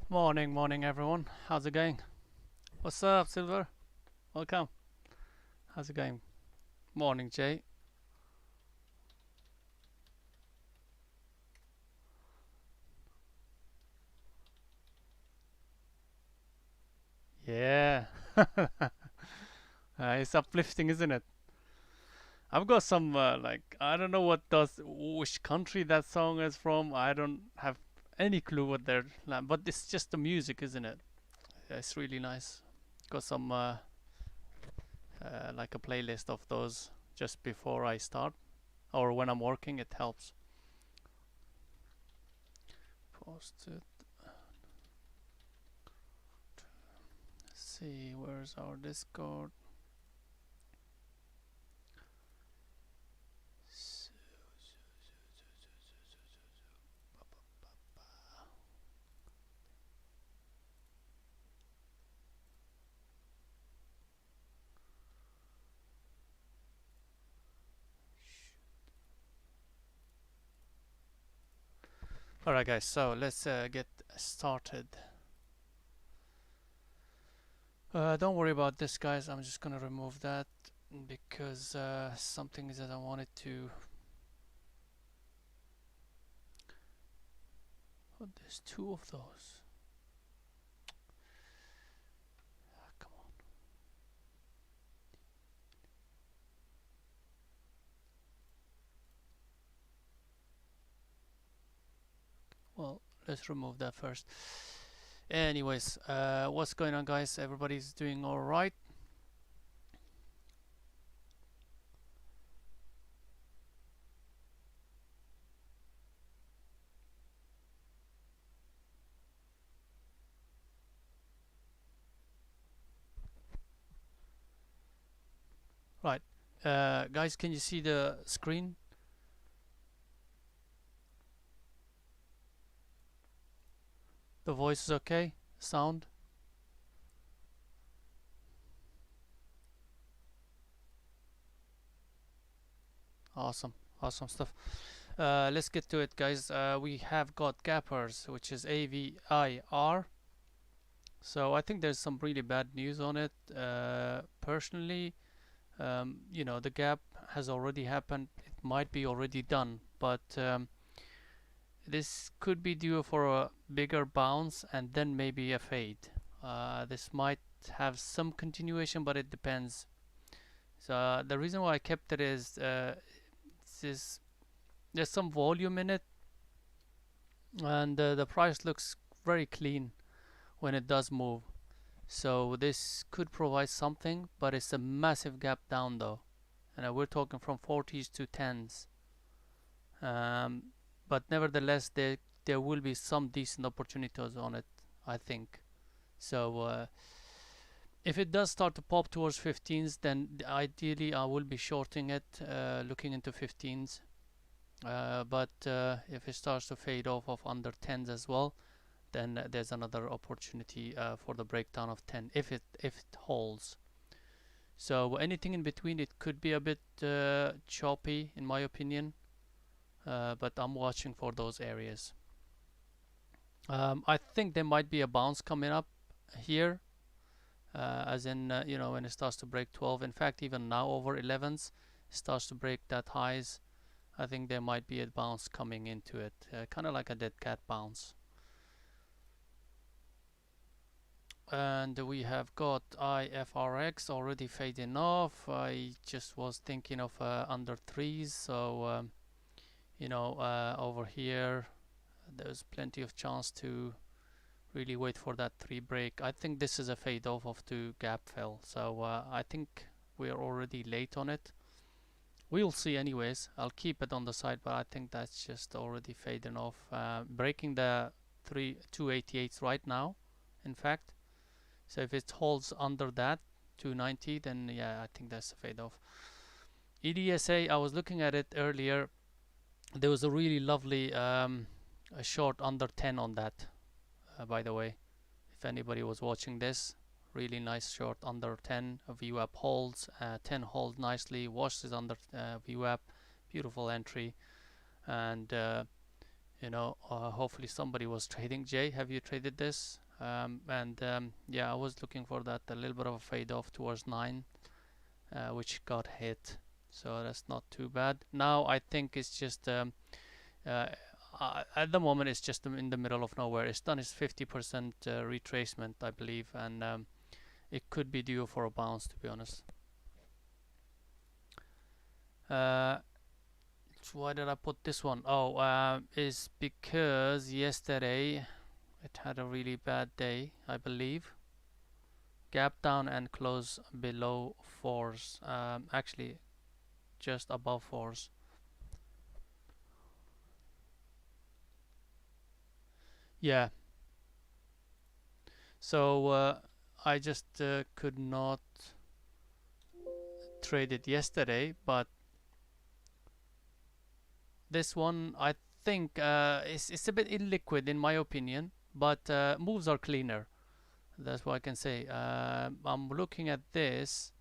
Morning, morning, everyone. How's it going? What's up, Silver? Welcome. How's it going? Morning, Jay. Yeah. It's uplifting, isn't it? I've got some I don't know which country that song is from. I don't have any clue what they're like, but it's just the music, isn't it? Yeah, it's really nice. Got some like a playlist of those just before I start or when I'm working. It helps. Post it. See, where's our Discord? Alright, guys, so let's get started. Don't worry about this, guys. I'm just gonna remove that because something that I wanted to. Oh, there's two of those. Ah, come on. Well, let's remove that first. Anyways, what's going on, guys? Everybody's doing all right? Right, guys, can you see the screen? The voice is okay? Sound? Awesome, awesome stuff. Let's get to it, guys. We have got gappers, which is AVIR. So I think there's some really bad news on it. Personally, the gap has already happened. It might be already done, but this could be due for a bigger bounce and then maybe a fade. This might have some continuation, but it depends. So the reason why I kept it is there's some volume in it, and the price looks very clean when it does move. So this could provide something, but it's a massive gap down though, and we're talking from 40s to 10s. Um, but nevertheless, there will be some decent opportunities on it, I think. So if it does start to pop towards 15s, then ideally I will be shorting it, looking into 15s. But if it starts to fade off of under 10s as well, then there's another opportunity for the breakdown of 10 if it holds. So anything in between, it could be a bit choppy in my opinion, but I'm watching for those areas. I think there might be a bounce coming up here, as in when it starts to break 12. In fact, even now over 11s starts to break that highs. I think there might be a bounce coming into it, kind of like a dead cat bounce. And we have got IFRX already fading off. I just was thinking of under threes, so over here there's plenty of chance to really wait for that three break. I think this is a fade off of two gap fill, so I think we're already late on it. We'll see anyways. I'll keep it on the side, but I think that's just already fading off, breaking the 288s right now, in fact. So if it holds under that 290, then yeah, I think that's a fade off. EDSA, I was looking at it earlier. There was a really lovely a short under 10 on that, by the way. If anybody was watching this, really nice short under 10. A VWAP holds, 10 holds nicely, washes under VWAP, beautiful entry, and hopefully somebody was trading. Jay, have you traded this? Yeah, I was looking for that, a little bit of a fade off towards 9, which got hit, so that's not too bad. Now I think it's just uh, at the moment it's just in the middle of nowhere. It's done its 50% retracement, I believe, and it could be due for a bounce, to be honest. Why did I put this one? Oh, is because yesterday it had a really bad day, I believe. Gap down and close below 4s. Actually, just above 4s. Yeah. So I just could not trade it yesterday, but this one I think it's a bit illiquid in my opinion, but moves are cleaner. That's what I can say. I'm looking at this.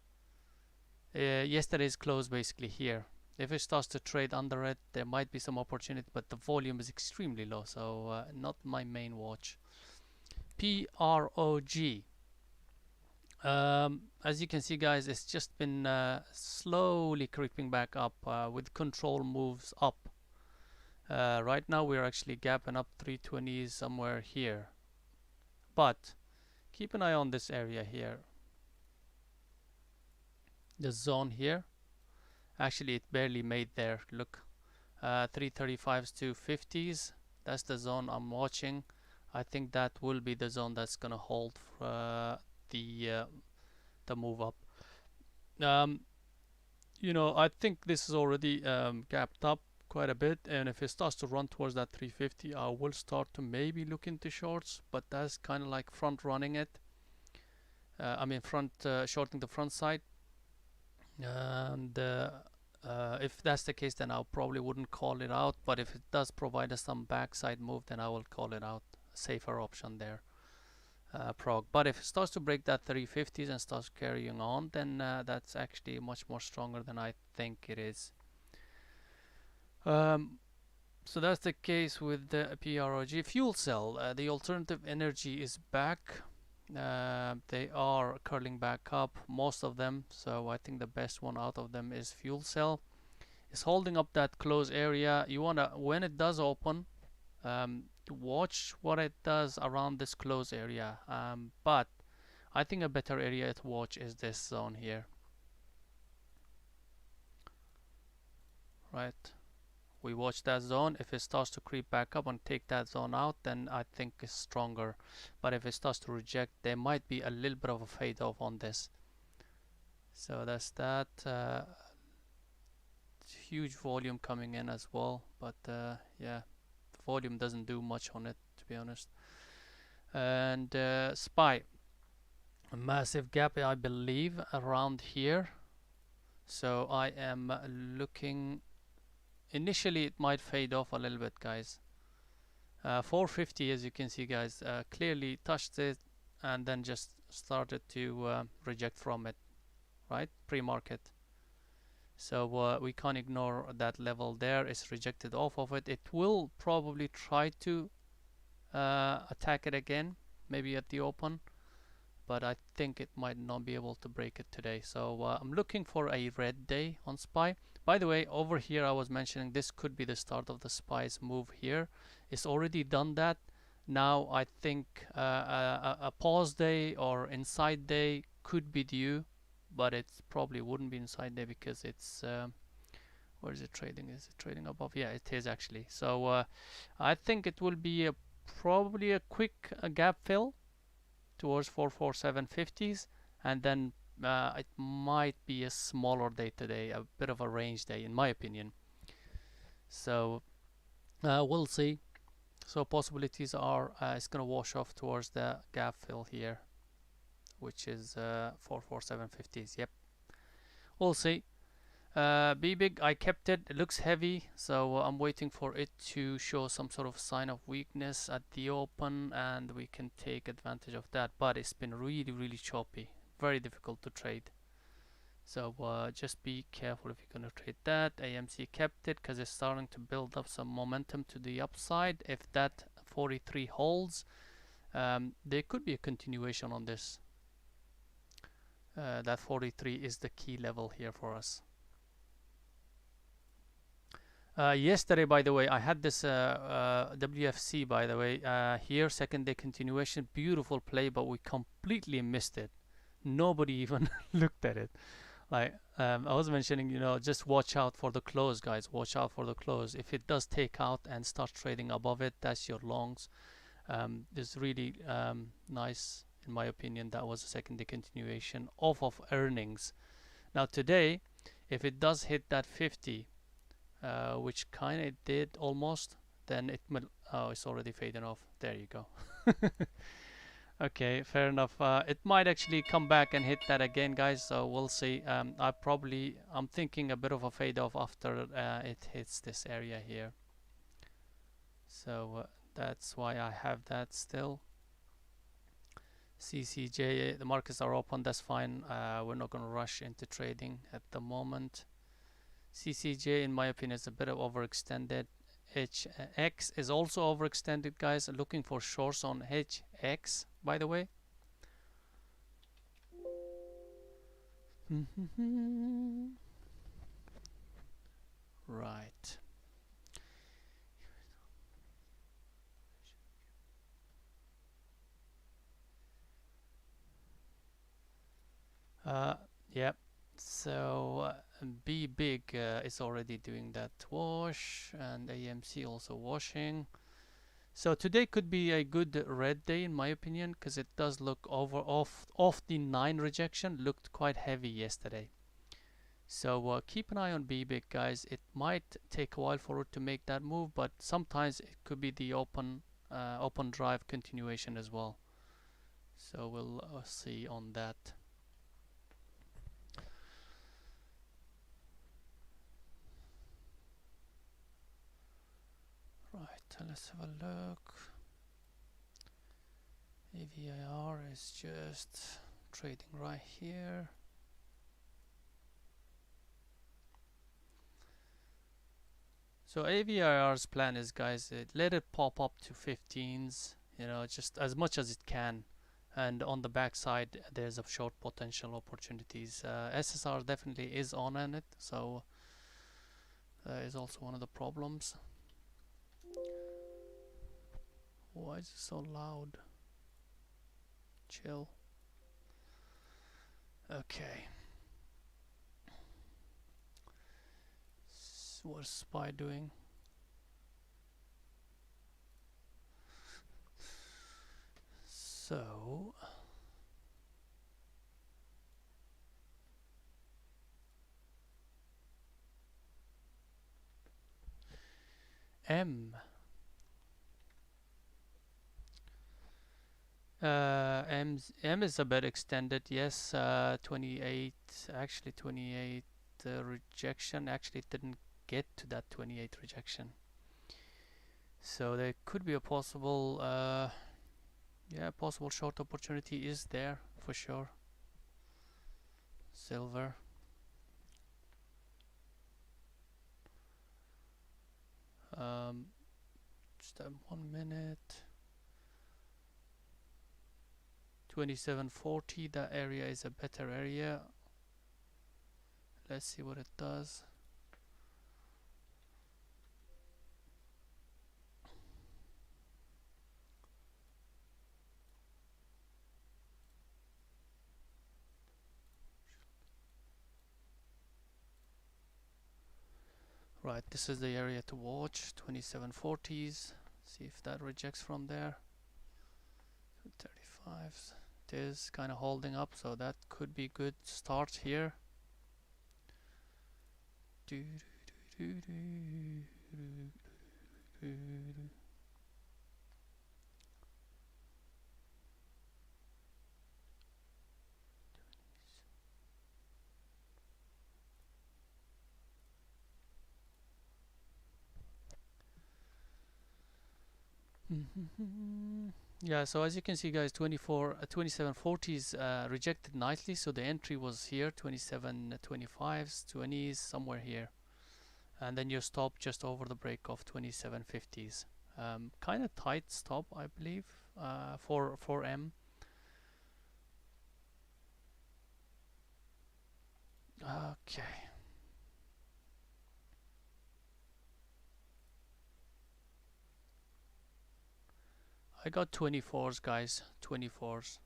Yesterday's close basically here. If it starts to trade under it, there might be some opportunity, but the volume is extremely low, so not my main watch. PROG. As you can see, guys, it's just been slowly creeping back up with control moves up. Right now we're actually gapping up 320s somewhere here, but keep an eye on this area here, the zone here. Actually, it barely made there. Look, 335s to 50s. That's the zone I'm watching. I think that will be the zone that's gonna hold the move up. I think this is already gapped up quite a bit, and if it starts to run towards that 350, I will start to maybe look into shorts, but that's kind of like front running it. I mean shorting the front side, and if that's the case, then I probably wouldn't call it out, but if it does provide us some backside move, then I will call it out. A safer option there. Prog. But if it starts to break that 350s and starts carrying on, then that's actually much more stronger than I think it is. So that's the case with the PROG. Fuel cell, the alternative energy is back. They are curling back up, most of them, so I think the best one out of them is fuel cell. It's holding up that close area. You wanna, when it does open, watch what it does around this close area, but I think a better area to watch is this zone here, right? We watch that zone. If it starts to creep back up and take that zone out, then I think it's stronger, but if it starts to reject, there might be a little bit of a fade off on this. So that's that. Huge volume coming in as well, but yeah, the volume doesn't do much on it, to be honest. And SPY, a massive gap, I believe, around here. So I am looking. Initially, it might fade off a little bit, guys. 450, as you can see, guys, clearly touched it and then just started to reject from it, right? Pre-market. So we can't ignore that level there. It's rejected off of it. It will probably try to attack it again, maybe at the open, but I think it might not be able to break it today. So I'm looking for a red day on SPY. By the way, over here I was mentioning this could be the start of the SPY's move here. It's already done that. Now I think a pause day or inside day could be due, but it probably wouldn't be inside day because it's where is it trading? Is it trading above? Yeah, it is actually. So I think it will be probably a quick gap fill towards 44750s, and then it might be a smaller day today, a bit of a range day in my opinion. So we'll see. So possibilities are it's gonna wash off towards the gap fill here, which is 44750s. Yep, we'll see. Bbig, I kept it. It looks heavy, so I'm waiting for it to show some sort of sign of weakness at the open, and we can take advantage of that. But it's been really, really choppy, very difficult to trade. So just be careful if you're going to trade that. AMC kept it because it's starting to build up some momentum to the upside. If that 43 holds, there could be a continuation on this. That 43 is the key level here for us. Yesterday, by the way, I had this WFC, by the way, here, second day continuation, beautiful play, but we completely missed it. Nobody even looked at it. Like I was mentioning, you know, just watch out for the close, guys. Watch out for the close. If it does take out and start trading above it, that's your longs. It's really nice, in my opinion. That was a second day continuation off of earnings. Now today, if it does hit that 50, which kind of did almost, then it will. Oh, it's already fading off. There you go. Okay, fair enough. It might actually come back and hit that again, guys. So we'll see. I'm thinking a bit of a fade off after it hits this area here. So that's why I have that still. CCJ, the markets are open. That's fine. We're not going to rush into trading at the moment. CCJ, in my opinion, is a bit of overextended. HX is also overextended, guys. Looking for shorts on HX, by the way. Right. Yep. So Bbig is already doing that wash, and AMC also washing. So today could be a good red day in my opinion, because it does look off the 9 rejection, looked quite heavy yesterday. So keep an eye on Bbig, guys. It might take a while for it to make that move, but sometimes it could be the open drive continuation as well. So we'll see on that. Right, let's have a look. AVIR is just trading right here. So AVIR's plan is, guys, let it pop up to 15s, you know, just as much as it can. And on the backside, there's a short potential opportunities. SSR definitely is on it, so that is also one of the problems. Why is it so loud? Chill. Okay. What's SPY doing? So M M is a bit extended, yes. 28, actually 28 rejection. Actually, it didn't get to that 28 rejection. So there could be a possible, yeah, possible short opportunity is there for sure. Silver. Just 1 minute. 2740, that area is a better area. Let's see what it does. Right, this is the area to watch. 2740s. See if that rejects from there. 35s. It is kind of holding up, so that could be good start here. Yeah, so as you can see guys, 2740s rejected nicely, so the entry was here, 2725s, 20s, somewhere here. And then your stop just over the break of 2750s. Kind of tight stop, I believe, for M. Okay. I got 24s, guys. 24s.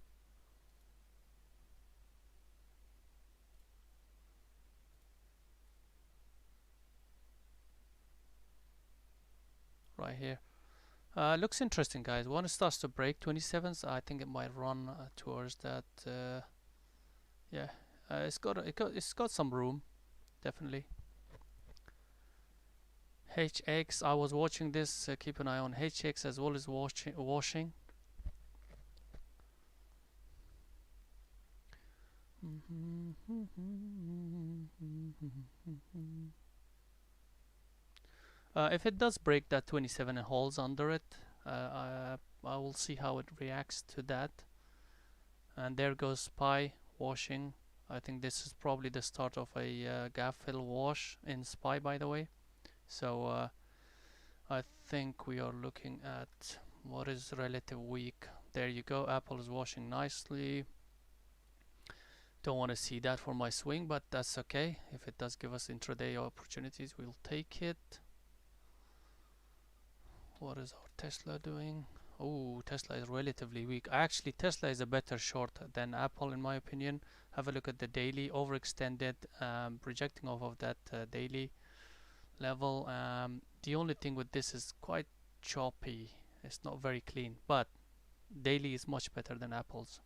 Right here. Looks interesting, guys. When it starts to break 27s, I think it might run towards that. Yeah, it's got some room, definitely. HX. I was watching this. Keep an eye on HX as well as washing. If it does break that 27 and holds under it, I will see how it reacts to that. And there goes SPY washing. I think this is probably the start of a gap fill wash in SPY, by the way. So I think we are looking at what is relative weak. There you go. Apple is washing nicely. Don't want to see that for my swing, but that's okay. If it does give us intraday opportunities, we'll take it. What is our Tesla doing? Oh, Tesla is relatively weak. Actually, Tesla is a better short than Apple in my opinion. Have a look at the daily, overextended, projecting off of that daily level. The only thing with this is quite choppy. It's not very clean, but daily is much better than Apple's.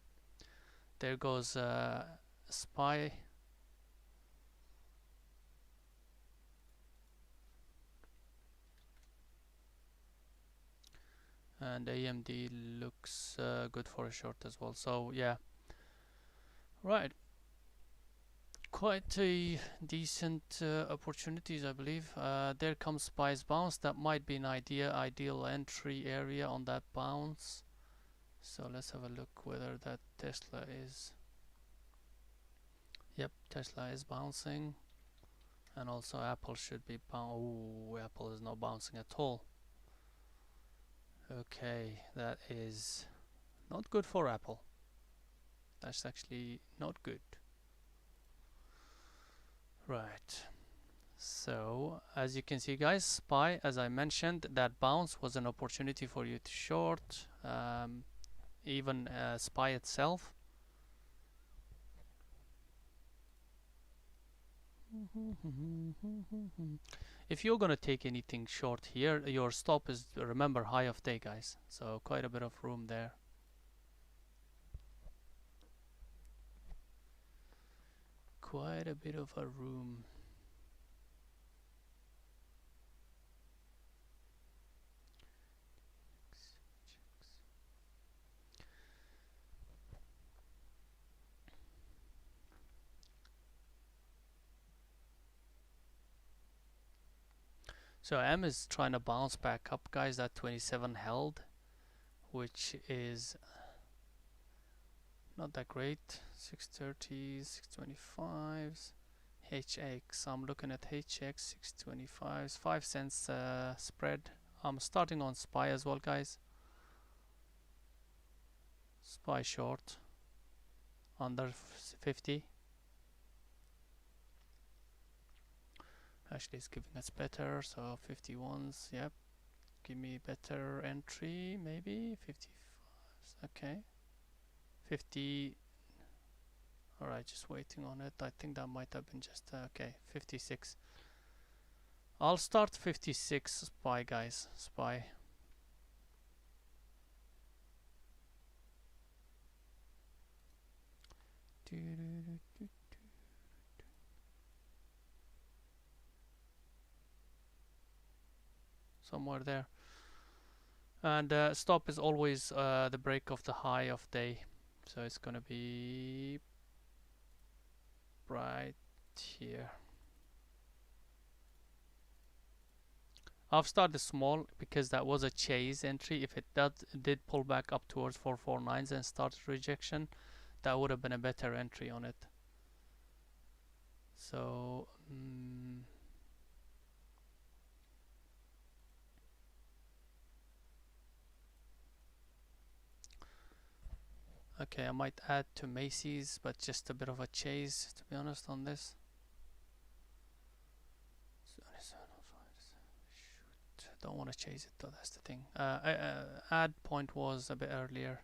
There goes SPY. And AMD looks good for a short as well. So yeah, right. Quite a decent opportunities, I believe. There comes SPY's bounce. That might be an ideal entry area on that bounce. So let's have a look whether that Tesla is. Yep, Tesla is bouncing, and also Apple should be oh, Apple is not bouncing at all. Okay, that is not good for Apple. That's actually not good. Right. So as you can see guys, SPY, as I mentioned, that bounce was an opportunity for you to short, even SPY itself. If you're gonna take anything short here, your stop is, remember, high of day, guys. So quite a bit of room there. Quite a bit of a room. So M is trying to bounce back up, guys. That 27 held, which is not that great. 630s, 625s. HX, I'm looking at HX 625s, 5 cents spread. I'm starting on SPY as well, guys. SPY short under 50. Actually, it's giving us better, so 51s, yep. Give me better entry, maybe 55s. Okay, 50. Alright, just waiting on it. I think that might have been just okay, 56. I'll start 56 SPY, guys. SPY. Somewhere there. And stop is always the break of the high of day, so it's gonna be right here. I've started small because that was a chase entry. If it did pull back up towards 449s and started rejection, that would have been a better entry on it. So okay, I might add to Macy's, but just a bit of a chase, to be honest, on this. Shoot, don't want to chase it though. That's the thing. Add point was a bit earlier.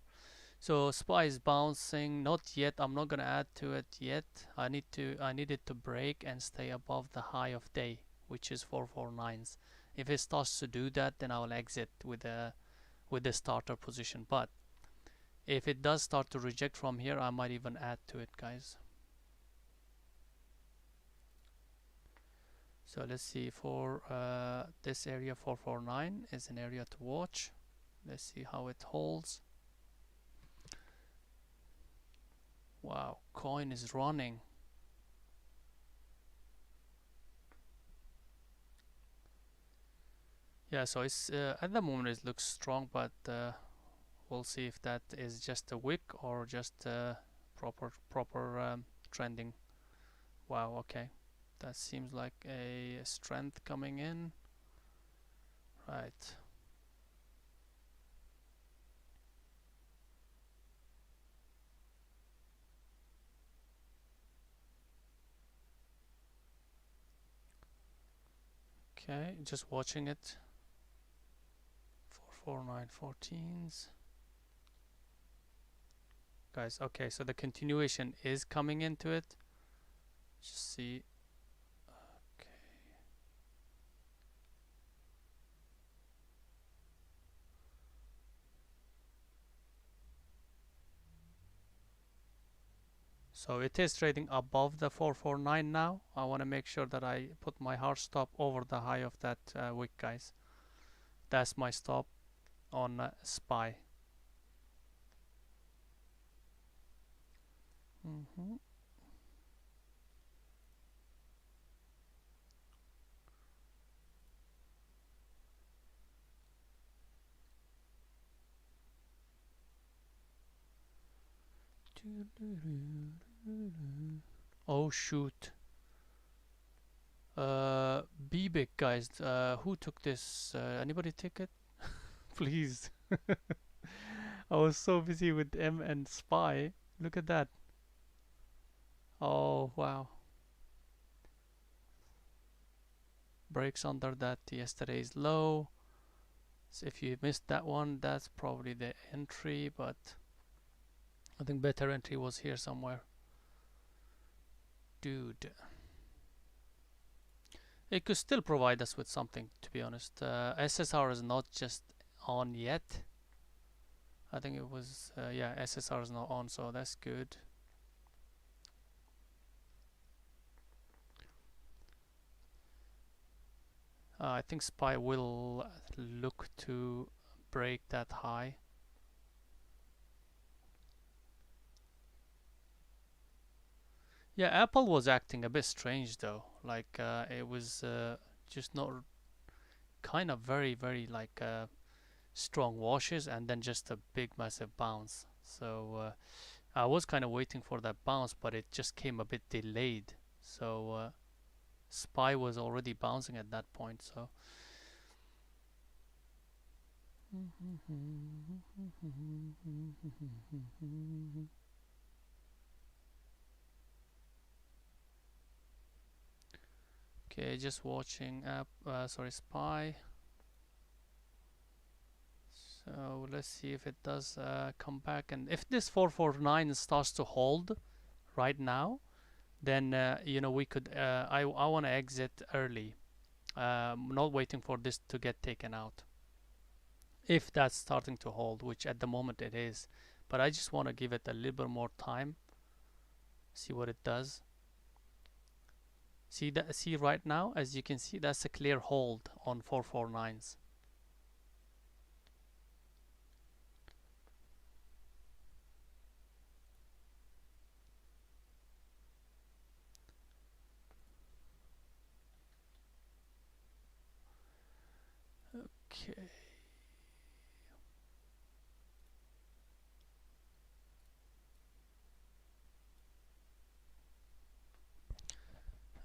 So SPY is bouncing. Not yet. I'm not gonna add to it yet. I need it to break and stay above the high of day, which is 449s. If it starts to do that, then I will exit with the starter position. But if it does start to reject from here, I might even add to it, guys. So let's see, for this area 449 is an area to watch. Let's see how it holds. Wow, coin is running. Yeah, so it's at the moment it looks strong, but we'll see if that is just a wick or just proper trending. Wow, okay, that seems like a strength coming in. Right. Okay, just watching it. 449 14s. Guys, okay, so the continuation is coming into it. Just see. Okay. So it is trading above the 449 now. I want to make sure that I put my hard stop over the high of that wick, guys. That's my stop on SPY. Oh shoot. Bbig, guys. Who took this? Anybody take it? Please. I was so busy with M and SPY. Look at that. Oh wow. Breaks under that yesterday's low. So if you missed that one, that's probably the entry, but I think better entry was here somewhere. Dude. It could still provide us with something, to be honest. SSR is not just on yet. I think it was, yeah, SSR is not on, so that's good. I think SPY will look to break that high. Yeah, Aapl was acting a bit strange though. Like it was just not kind of very like strong washes and then just a big massive bounce. So I was kind of waiting for that bounce, but it just came a bit delayed. So SPY was already bouncing at that point. So okay, just watching SPY. So let's see if it does come back, and if this 449 starts to hold right now, then you know, we could I want to exit early, not waiting for this to get taken out. If that's starting to hold, which at the moment it is, but I just want to give it a little bit more time, see what it does. See that? See right now, as you can see, that's a clear hold on 449s. Okay.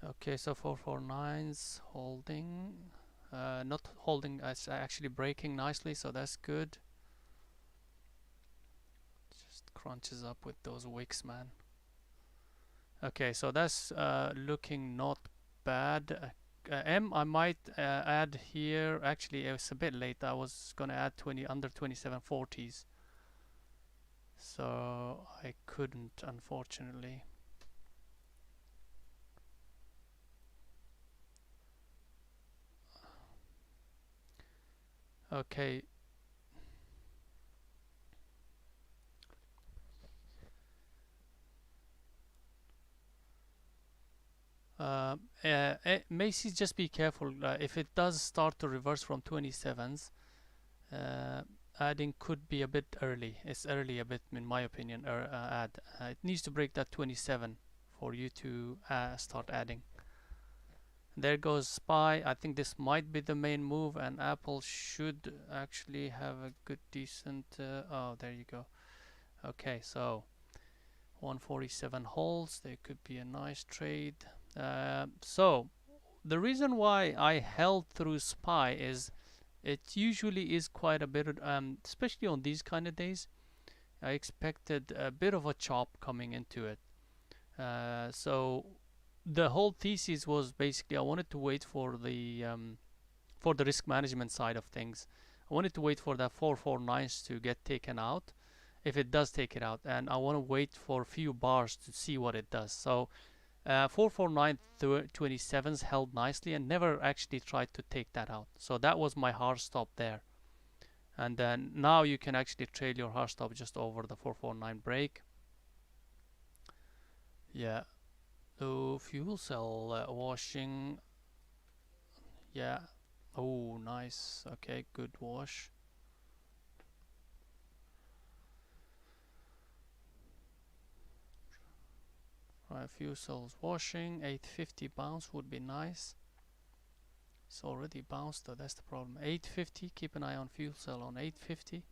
Okay, so 449's holding. Not holding, it's actually breaking nicely, so that's good. Just crunches up with those wicks, man. Okay, so that's looking not bad. M, I might add here. Actually, it's a bit late. I was gonna add 20 under 2740s, so I couldn't, unfortunately. Okay. Macy's, just be careful. If it does start to reverse from 27s, adding could be a bit early. It's early a bit, in my opinion. Add. It needs to break that 27 for you to start adding. There goes SPY. I think this might be the main move, and Apple should actually have a good, decent. Oh, there you go. Okay, so 147 holds. There could be a nice trade. So the reason why I held through SPY is it usually is quite a bit, especially on these kind of days. I expected a bit of a chop coming into it. So the whole thesis was basically I wanted to wait for the risk management side of things. I wanted to wait for that 449s to get taken out, if it does take it out, and I want to wait for a few bars to see what it does. So 449 27s held nicely and never actually tried to take that out. So that was my hard stop there. And then now you can actually trail your hard stop just over the 449 break. Yeah. So fuel cell washing. Yeah. Oh, nice. Okay, good wash. Right, fuel cells washing. 850 bounce would be nice. It's already bounced though, that's the problem. 850, keep an eye on fuel cell on 850.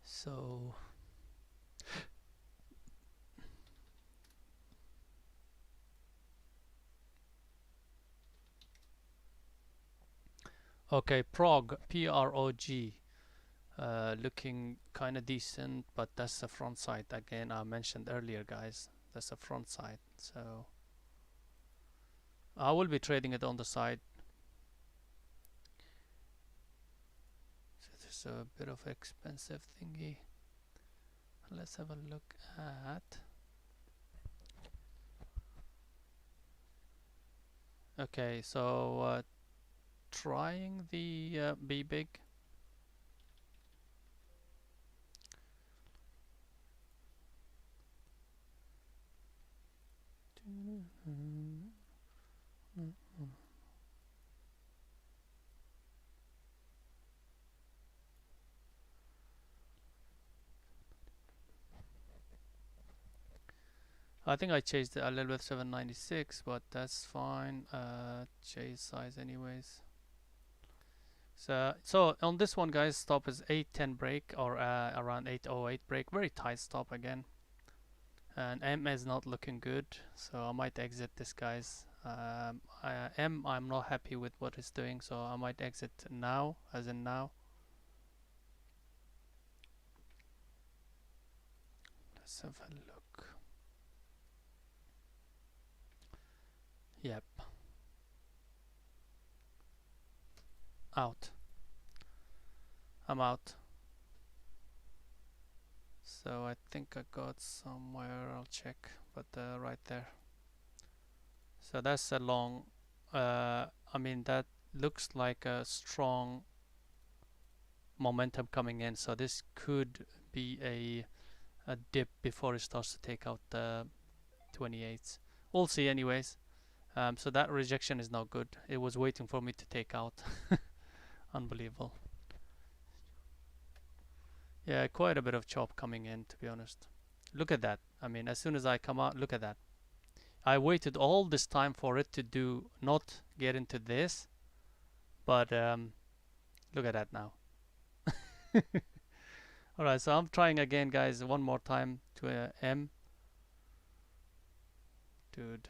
So okay, Prog, looking kind of decent, but that's the front side again. I mentioned earlier, guys. That's the front side. So I will be trading it on the side. So there's a bit of expensive thingy. Let's have a look at. Okay, so trying the Bbig. I think I chased it a little bit 796, but that's fine. Chase size anyways. So on this one, guys, stop is 810 break or around 808 break. Very tight stop again. And M is not looking good, so I might exit this, guys. M, I'm not happy with what it's doing, so I might exit now, as in now. Let's have a look. Yep. Out. I'm out. So I think I got somewhere, I'll check, but right there. So that's a long, I mean, that looks like a strong momentum coming in. So this could be a dip before it starts to take out the 28s. We'll see anyways. So that rejection is not good. It was waiting for me to take out. Unbelievable. Yeah, quite a bit of chop coming in, to be honest. Look at that. I mean, as soon as I come out, look at that. I waited all this time for it to do, not get into this, but look at that now. Alright, so I'm trying again, guys, one more time to M. Dude.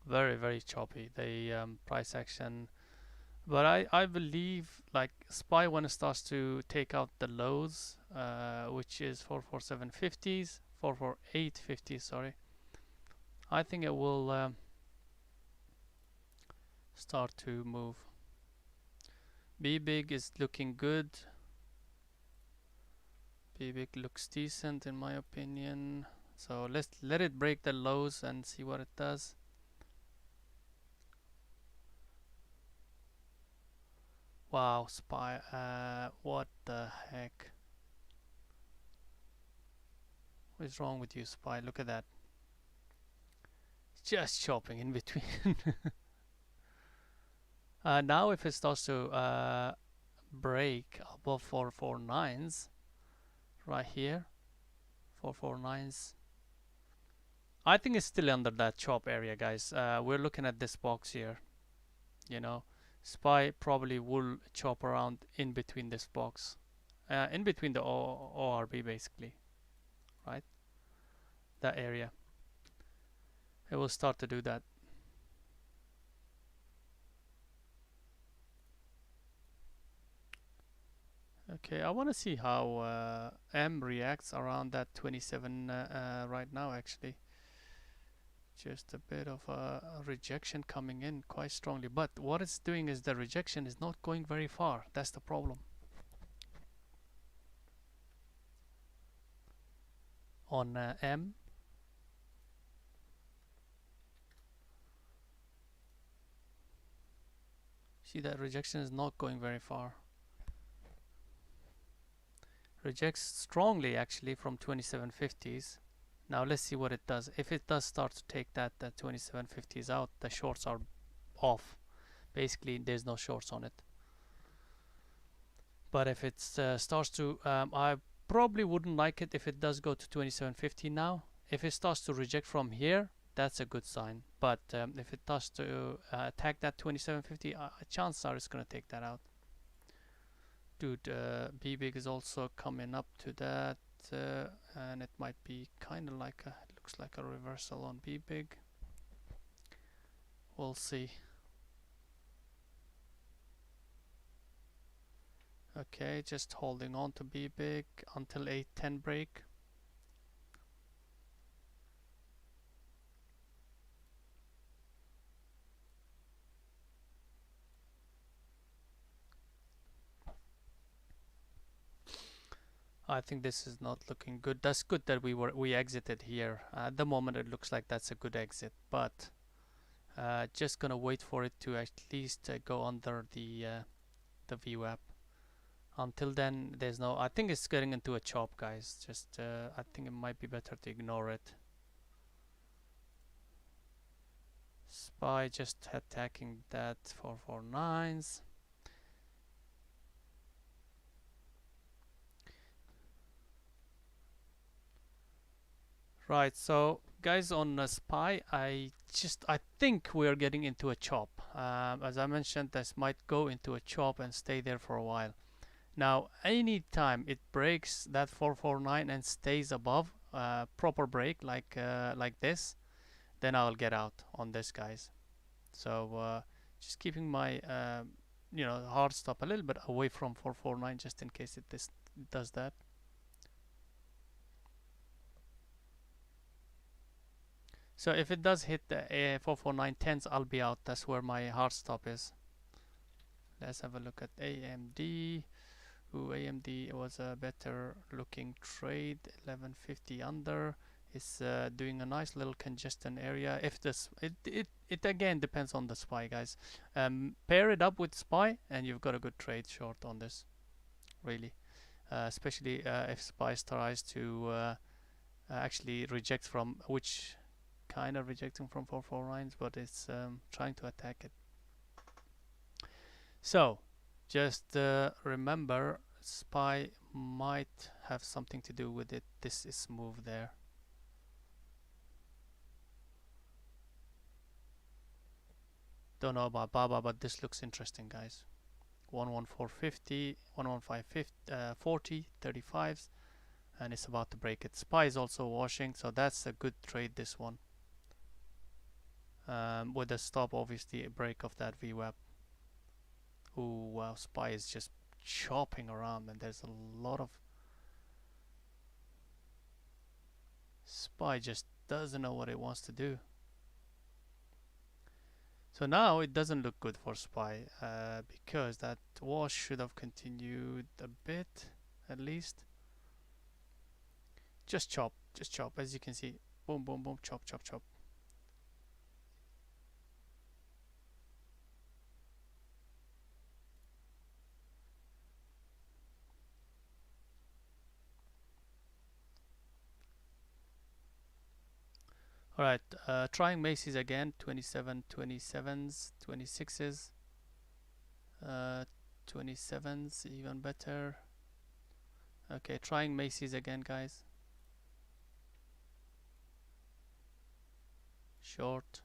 Very, very choppy. The price action. But I believe like SPY when it starts to take out the lows, which is 44750s, 44850s, sorry. I think it will start to move. Bbig is looking good. Bbig looks decent in my opinion. So let's let it break the lows and see what it does. Wow, SPY, what the heck? What is wrong with you, SPY? Look at that. Just chopping in between. Now if it starts to break above 449s, right here, 449s, I think it's still under that chop area, guys. We're looking at this box here, you know. SPY probably will chop around in between this box, in between the ORB basically, right? That area. It will start to do that. Okay, I want to see how M reacts around that 27 right now actually. Just a bit of a rejection coming in quite strongly, but what it's doing is the rejection is not going very far. That's the problem. On M, see that rejection is not going very far. Rejects strongly actually from 2750s. Now let's see what it does. If it does start to take that 2750s out, the shorts are off. Basically, there's no shorts on it. But if it starts to, I probably wouldn't like it if it does go to 2750 now. If it starts to reject from here, that's a good sign. But if it starts to attack that 2750, chances are it's going to take that out. Dude, Bbig is also coming up to that, and it might be kind of like it looks like a reversal on Bbig. We'll see. Okay, just holding on to Bbig until 810 break. I think this is not looking good. That's good that we exited here. At the moment it looks like that's a good exit, but just gonna wait for it to at least go under the VWAP. Until then, there's no. I think it's getting into a chop, guys. Just I think it might be better to ignore it. SPY just attacking that 449s. Right, so guys on SPY, I think we're getting into a chop. As I mentioned, this might go into a chop and stay there for a while. Now, anytime it breaks that 449 and stays above proper break like this, then I'll get out on this, guys. So just keeping my hard stop a little bit away from 449 just in case it does that. So if it does hit the 449.10s, I'll be out. That's where my hard stop is. Let's have a look at AMD. Ooh, AMD was a better looking trade. 1150 under. It's doing a nice little congestion area. If this, it again depends on the SPY, guys. Pair it up with SPY, and you've got a good trade short on this. Really. especially if SPY tries to actually reject from, which kind of rejecting from 449s, but it's trying to attack it. So just remember, SPY might have something to do with it. This is move there. Don't know about Baba, but this looks interesting, guys. 11450, 11550, 40, 35s, and it's about to break it. SPY is also washing, so that's a good trade, this one. With a stop, obviously, a break of that VWAP. Ooh, wow, SPY is just chopping around, and there's a lot of... SPY just doesn't know what it wants to do. So now it doesn't look good for SPY, because that wash should have continued a bit, at least. Just chop, as you can see. Boom, boom, boom, chop, chop, chop. Alright, trying Macy's again, 27, 27s, 26s, 27s, even better. Okay, trying Macy's again, guys. Short.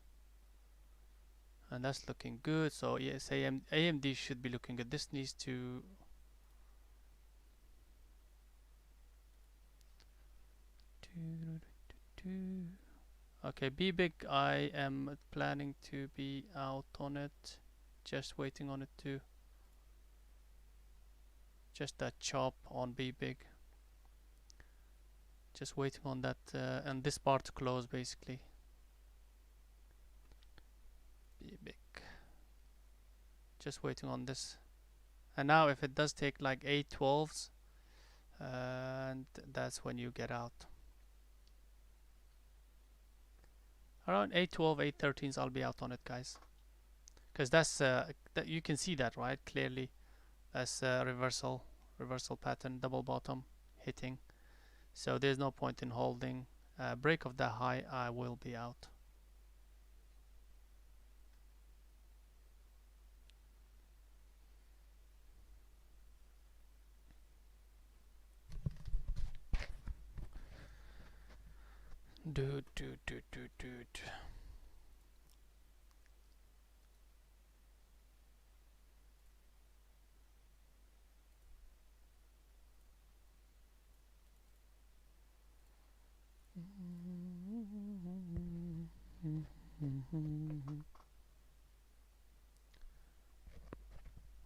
And that's looking good. So yes, AMD should be looking good. This needs to... Okay, Bbig, I am planning to be out on it. Just waiting on it to... Just that chop on Bbig. Just waiting on that, and this bar to close, basically. Bbig. Just waiting on this. And now if it does take like 8/12s, and that's when you get out. Around 8/12, 8/13s, I'll be out on it, guys. Because that's that you can see that, right? Clearly, that's a reversal pattern, double bottom hitting. So there's no point in holding. Break of the high, I will be out. Dude.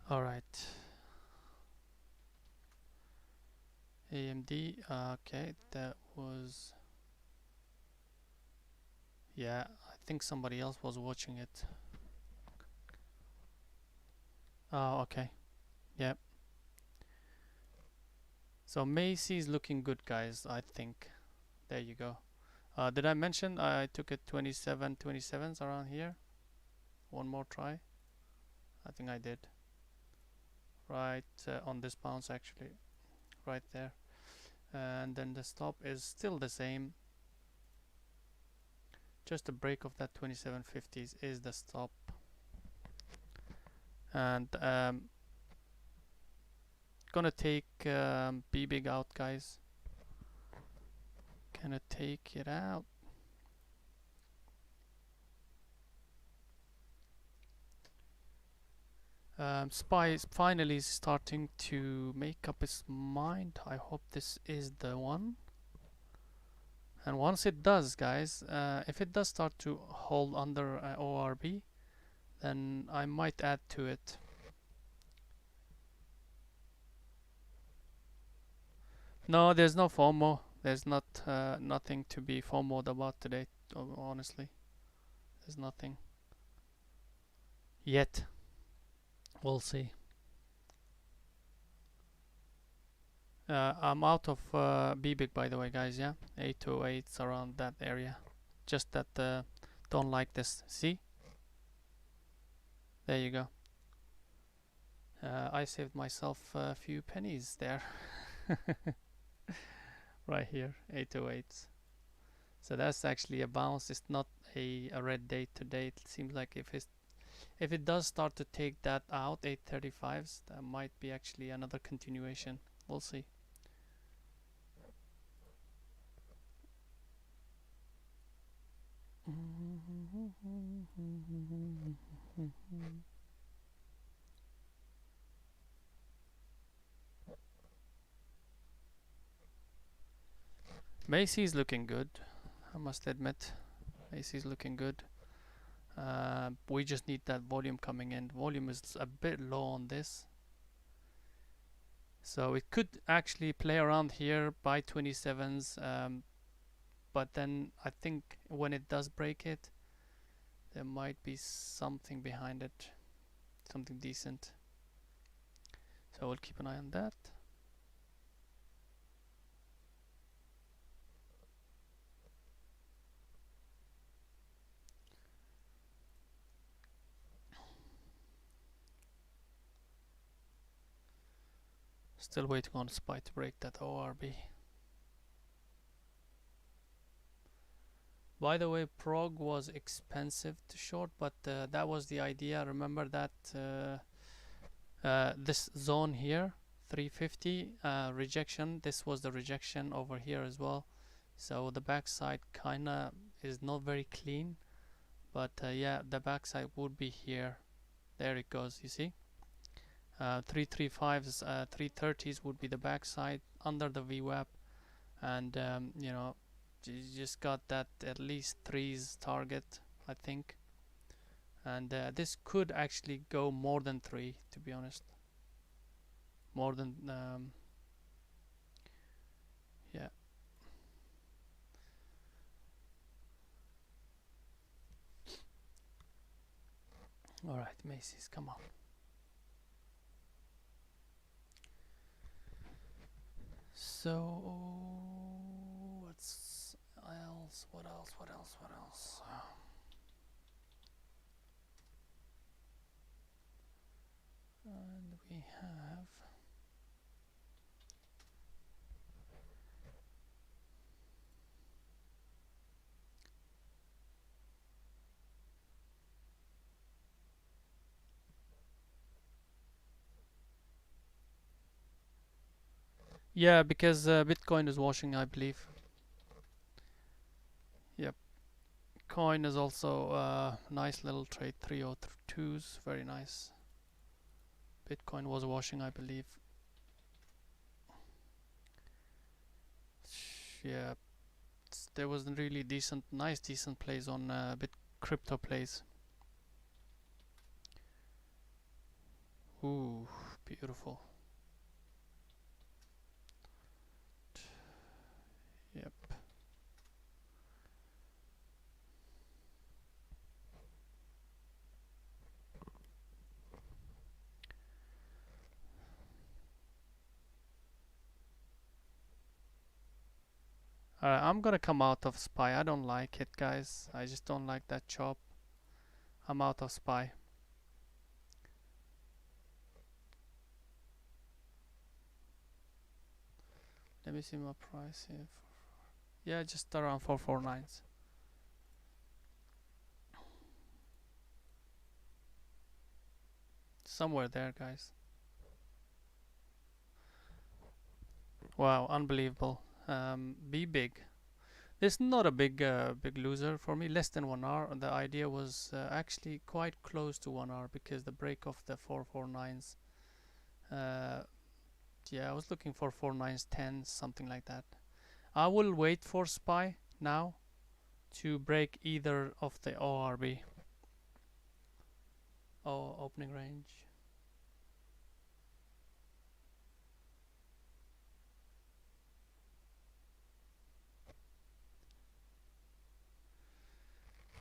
All right. AMD, okay, that was... Yeah, I think somebody else was watching it. Oh, okay. Yep. So Macy's looking good, guys, I think. There you go. Did I mention I took it 27s around here? One more try. I think I did. Right on this bounce, actually. Right there. And then the stop is still the same. Just a break of that 2750s is the stop. And gonna take Bbig out, guys. Gonna take it out. SPY is finally starting to make up its mind. I hope this is the one. And once it does, guys, if it does start to hold under ORB, then I might add to it. No, there's no FOMO. There's nothing to be FOMO'd about today, honestly. There's nothing. Yet. We'll see. I'm out of Bbig, by the way, guys, yeah? 808's around that area. Just that don't like this. See? There you go. I saved myself a few pennies there. right here, 808. So that's actually a bounce. It's not a red date today. It seems like if it does start to take that out, 835s, that might be actually another continuation. We'll see. Macy's looking good, I must admit. Macy's looking good. We just need that volume coming in. Volume is a bit low on this. So it could actually play around here by 27s. But then I think when it does break it, there might be something behind it. Something decent. So we'll keep an eye on that. Still waiting on SPY to break that ORB. By the way, prog was expensive to short, but that was the idea. Remember that this zone here, 350 rejection. This was the rejection over here as well. So the backside kinda is not very clean, but yeah, the backside would be here. There it goes. You see, 335s, 330s would be the backside under the VWAP, and you know, you just got that at least threes target, I think. And this could actually go more than 3, to be honest. More than yeah. All right, Macy's, come on. So what's else? What else? What else? What else? And we have yeah, because Bitcoin is washing, I believe. Yep. Coin is also nice little trade, 302s, very nice. Bitcoin was washing, I believe. Yeah, there was really decent, nice, decent plays on bit crypto plays. Ooh, beautiful. Yep. Alright, I'm gonna come out of SPY. I don't like it, guys. I just don't like that chop. I'm out of SPY. Let me see my price here. Yeah, just around 449s. Somewhere there, guys. Wow, unbelievable. Bbig. This is not a big loser for me. Less than 1 hour. The idea was actually quite close to 1 hour because the break of the 449s. Yeah, I was looking for 49s, 10s, something like that. I will wait for SPY now to break either of the ORB. Oh, opening range.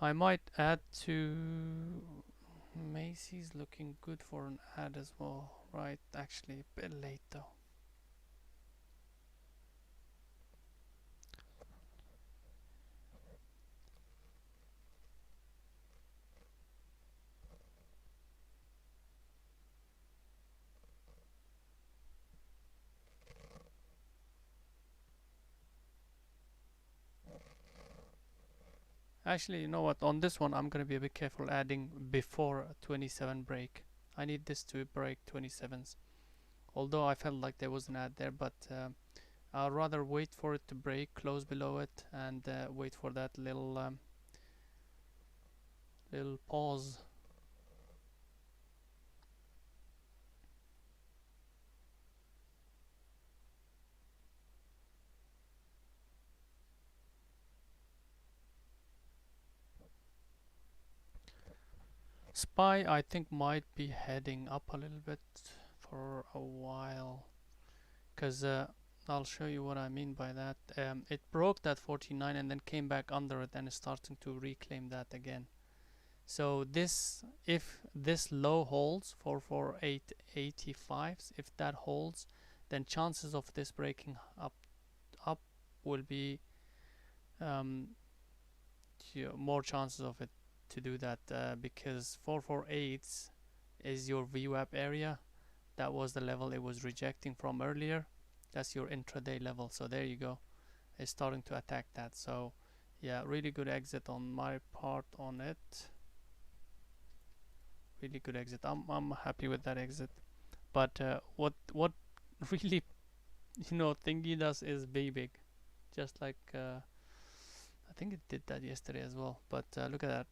I might add to Macy's, looking good for an ad as well. Right, actually a bit late though. Actually, you know what? On this one, I'm gonna be a bit careful adding before 27 break. I need this to break 27s. Although I felt like there was an ad there, but I'll rather wait for it to break, close below it, and wait for that little pause. SPY, I think, might be heading up a little bit for a while, because I'll show you what I mean by that. It broke that 49 and then came back under it and is starting to reclaim that again. So this, if this low holds 44885s, if that holds, then chances of this breaking up will be more chances of it to do that, because 448 is your VWAP area. That was the level it was rejecting from earlier. That's your intraday level. So there you go. It's starting to attack that. So yeah, really good exit on my part on it. Really good exit. I'm happy with that exit. But what really thingy does is Bbig, just like I think it did that yesterday as well. But look at that.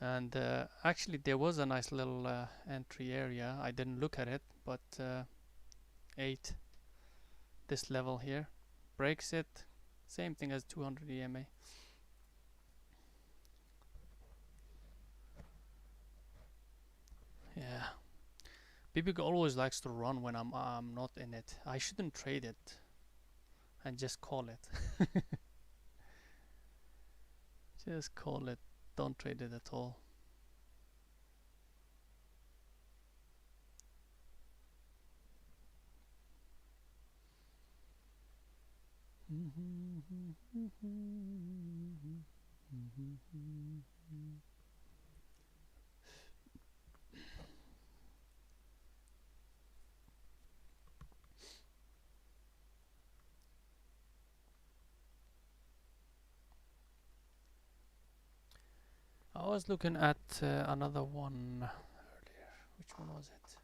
And actually there was a nice little entry area. I didn't look at it, but 8, this level here, breaks it. Same thing as 200 EMA. Yeah, Bbig always likes to run when I'm not in it. I shouldn't trade it and just call it. Just call it. Don't trade it at all. I was looking at another one earlier. Which one was it?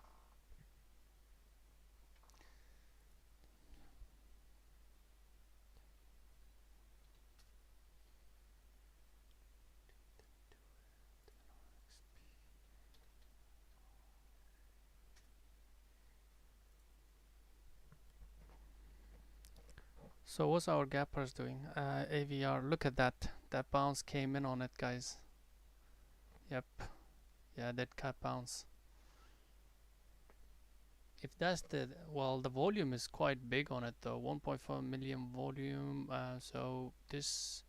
So what's our gappers doing? AVR, look at that. That bounce came in on it, guys. Yep. Yeah, that cat bounce. If that's the volume is quite big on it though, 1.4 million volume. So this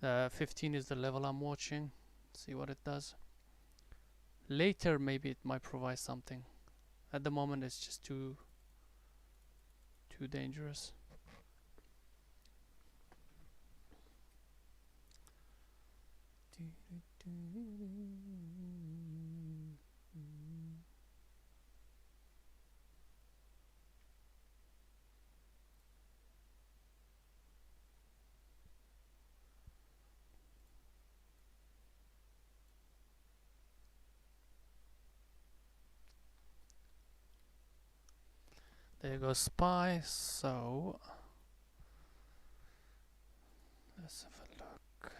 15 is the level I'm watching. See what it does. Later maybe it might provide something. At the moment it's just too dangerous. There goes SPY. So let's have a look.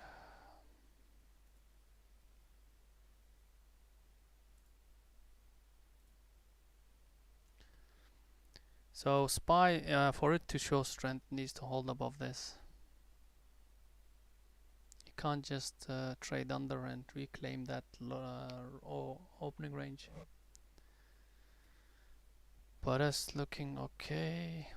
So SPY, for it to show strength, needs to hold above this. You can't just trade under and reclaim that opening range. But it's looking okay.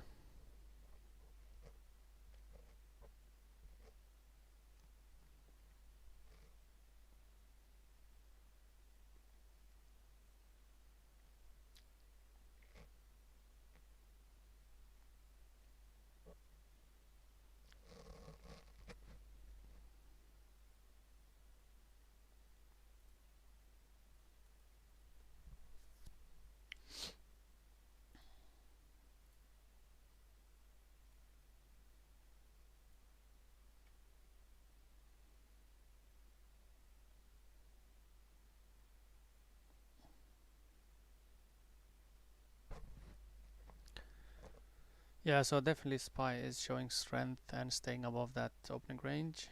Yeah, so definitely SPY is showing strength and staying above that opening range.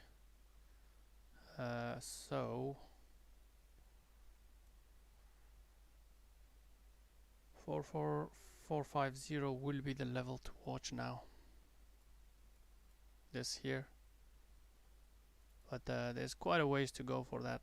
So 44450 will be the level to watch now. This here, but there's quite a ways to go for that.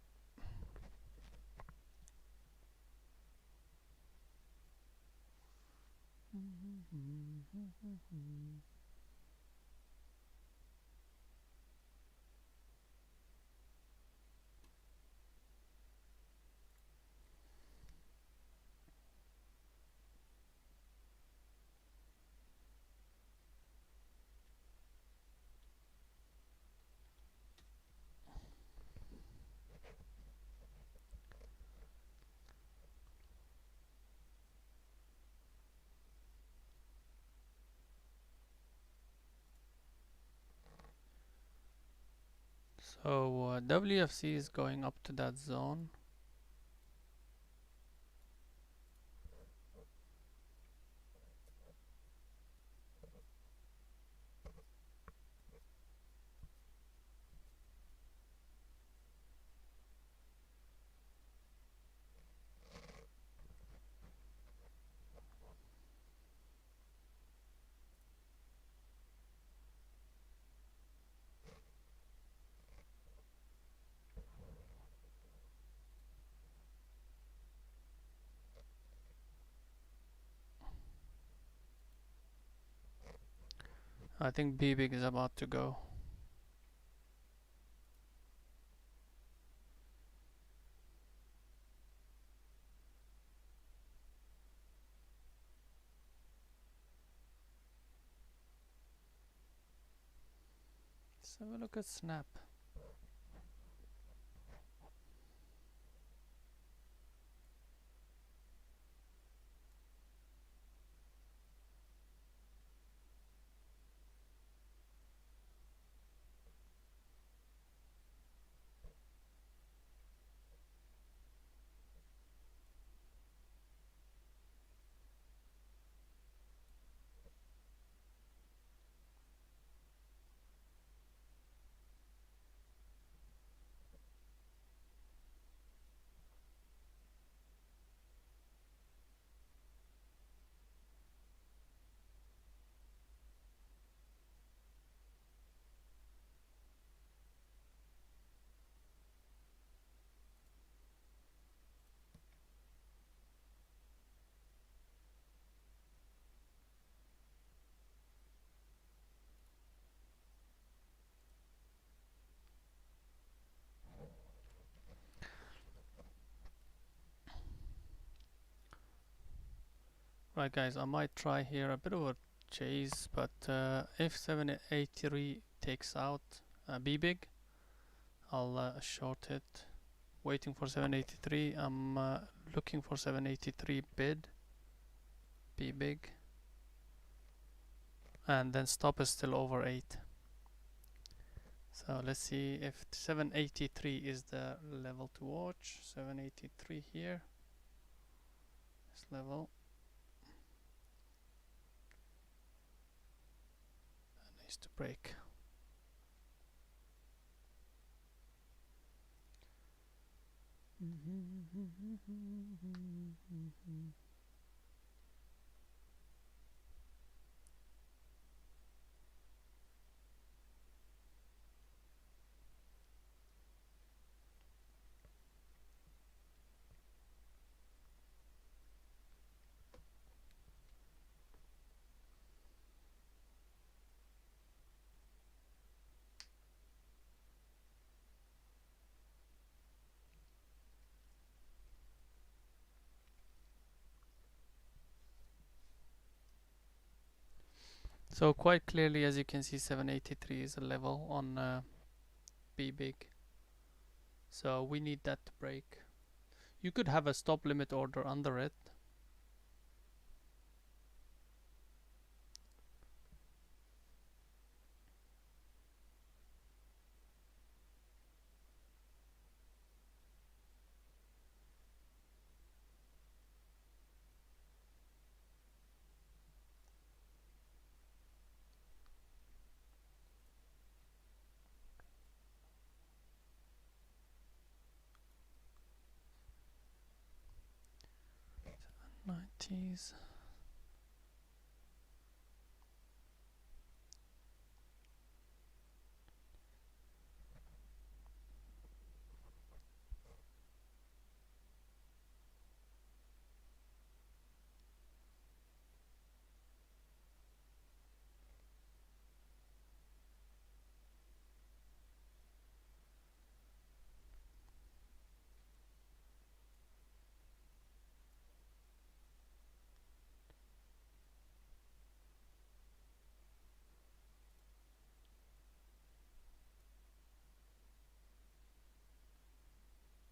So WFC is going up to that zone. I think Bbig is about to go. Let's have a look at Snap. Right, guys, I might try here a bit of a chase, but if 783 takes out Bbig, I'll short it. Waiting for 783. I'm looking for 783 bid, Bbig, and then stop is still over 8. So let's see if 783 is the level to watch. 783 here, this level. That needs to break. So quite clearly, as you can see, 783 is a level on Bbig. So we need that to break. You could have a stop limit order under it. 90s.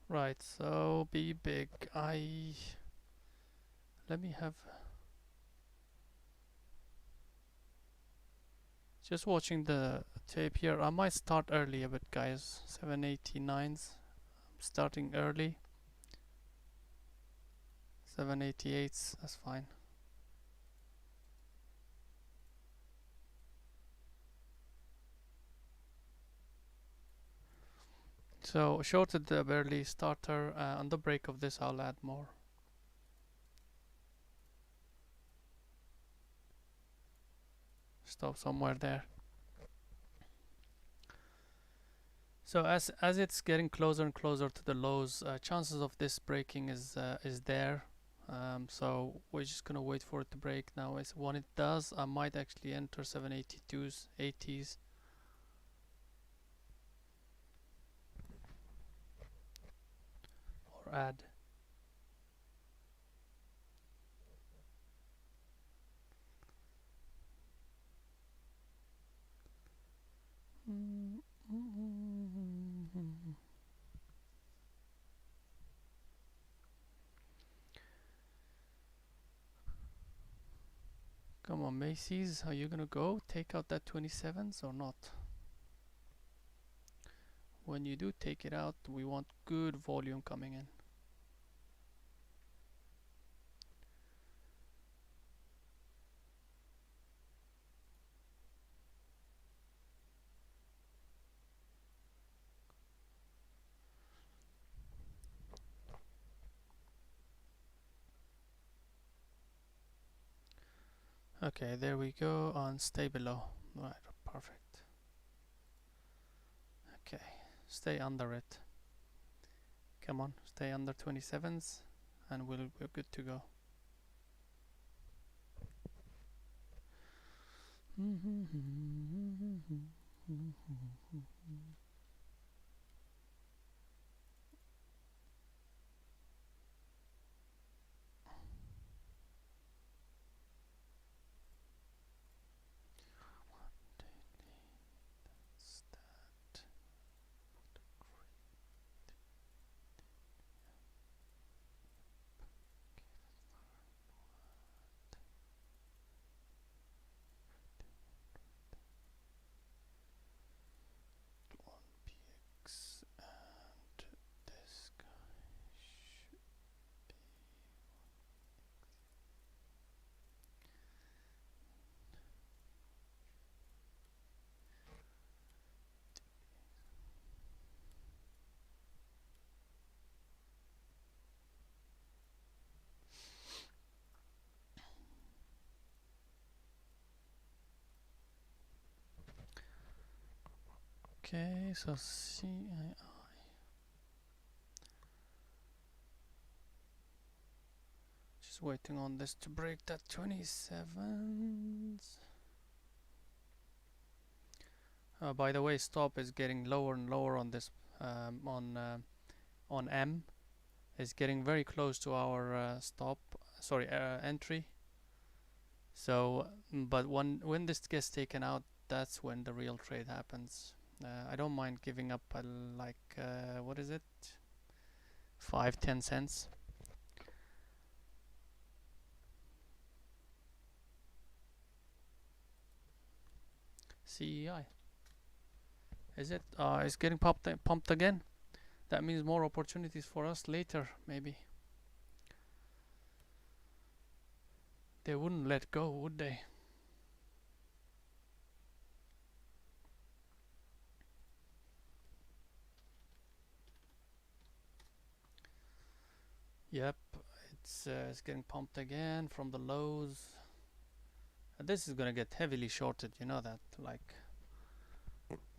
Right, so Bbig. Let me have. Just watching the tape here. I might start early a bit, guys. 789s. I'm starting early. 788s. That's fine. So shorted the barely starter. On the break of this, I'll add more. Stop somewhere there. So as it's getting closer and closer to the lows, chances of this breaking is there. So we're just gonna wait for it to break now. When it does, I might actually enter 782s, 80s. Or add. Come on, Macy's, are you gonna go take out that 27s or not? When you do take it out, we want good volume coming in. Okay, there we go on stay below. Right, perfect. Okay, stay under it. Come on, stay under 27s and we're good to go. Okay, so CII. Just waiting on this to break that 27s. By the way, stop is getting lower and lower on this on M. It's getting very close to our entry. So, but when this gets taken out, that's when the real trade happens. I don't mind giving up what is it, 5-10 cents. CEI. Is it? It's getting pumped again. That means more opportunities for us later, maybe. They wouldn't let go, would they? Yep, It's getting pumped again from the lows. And this is gonna get heavily shorted, you know that. Like,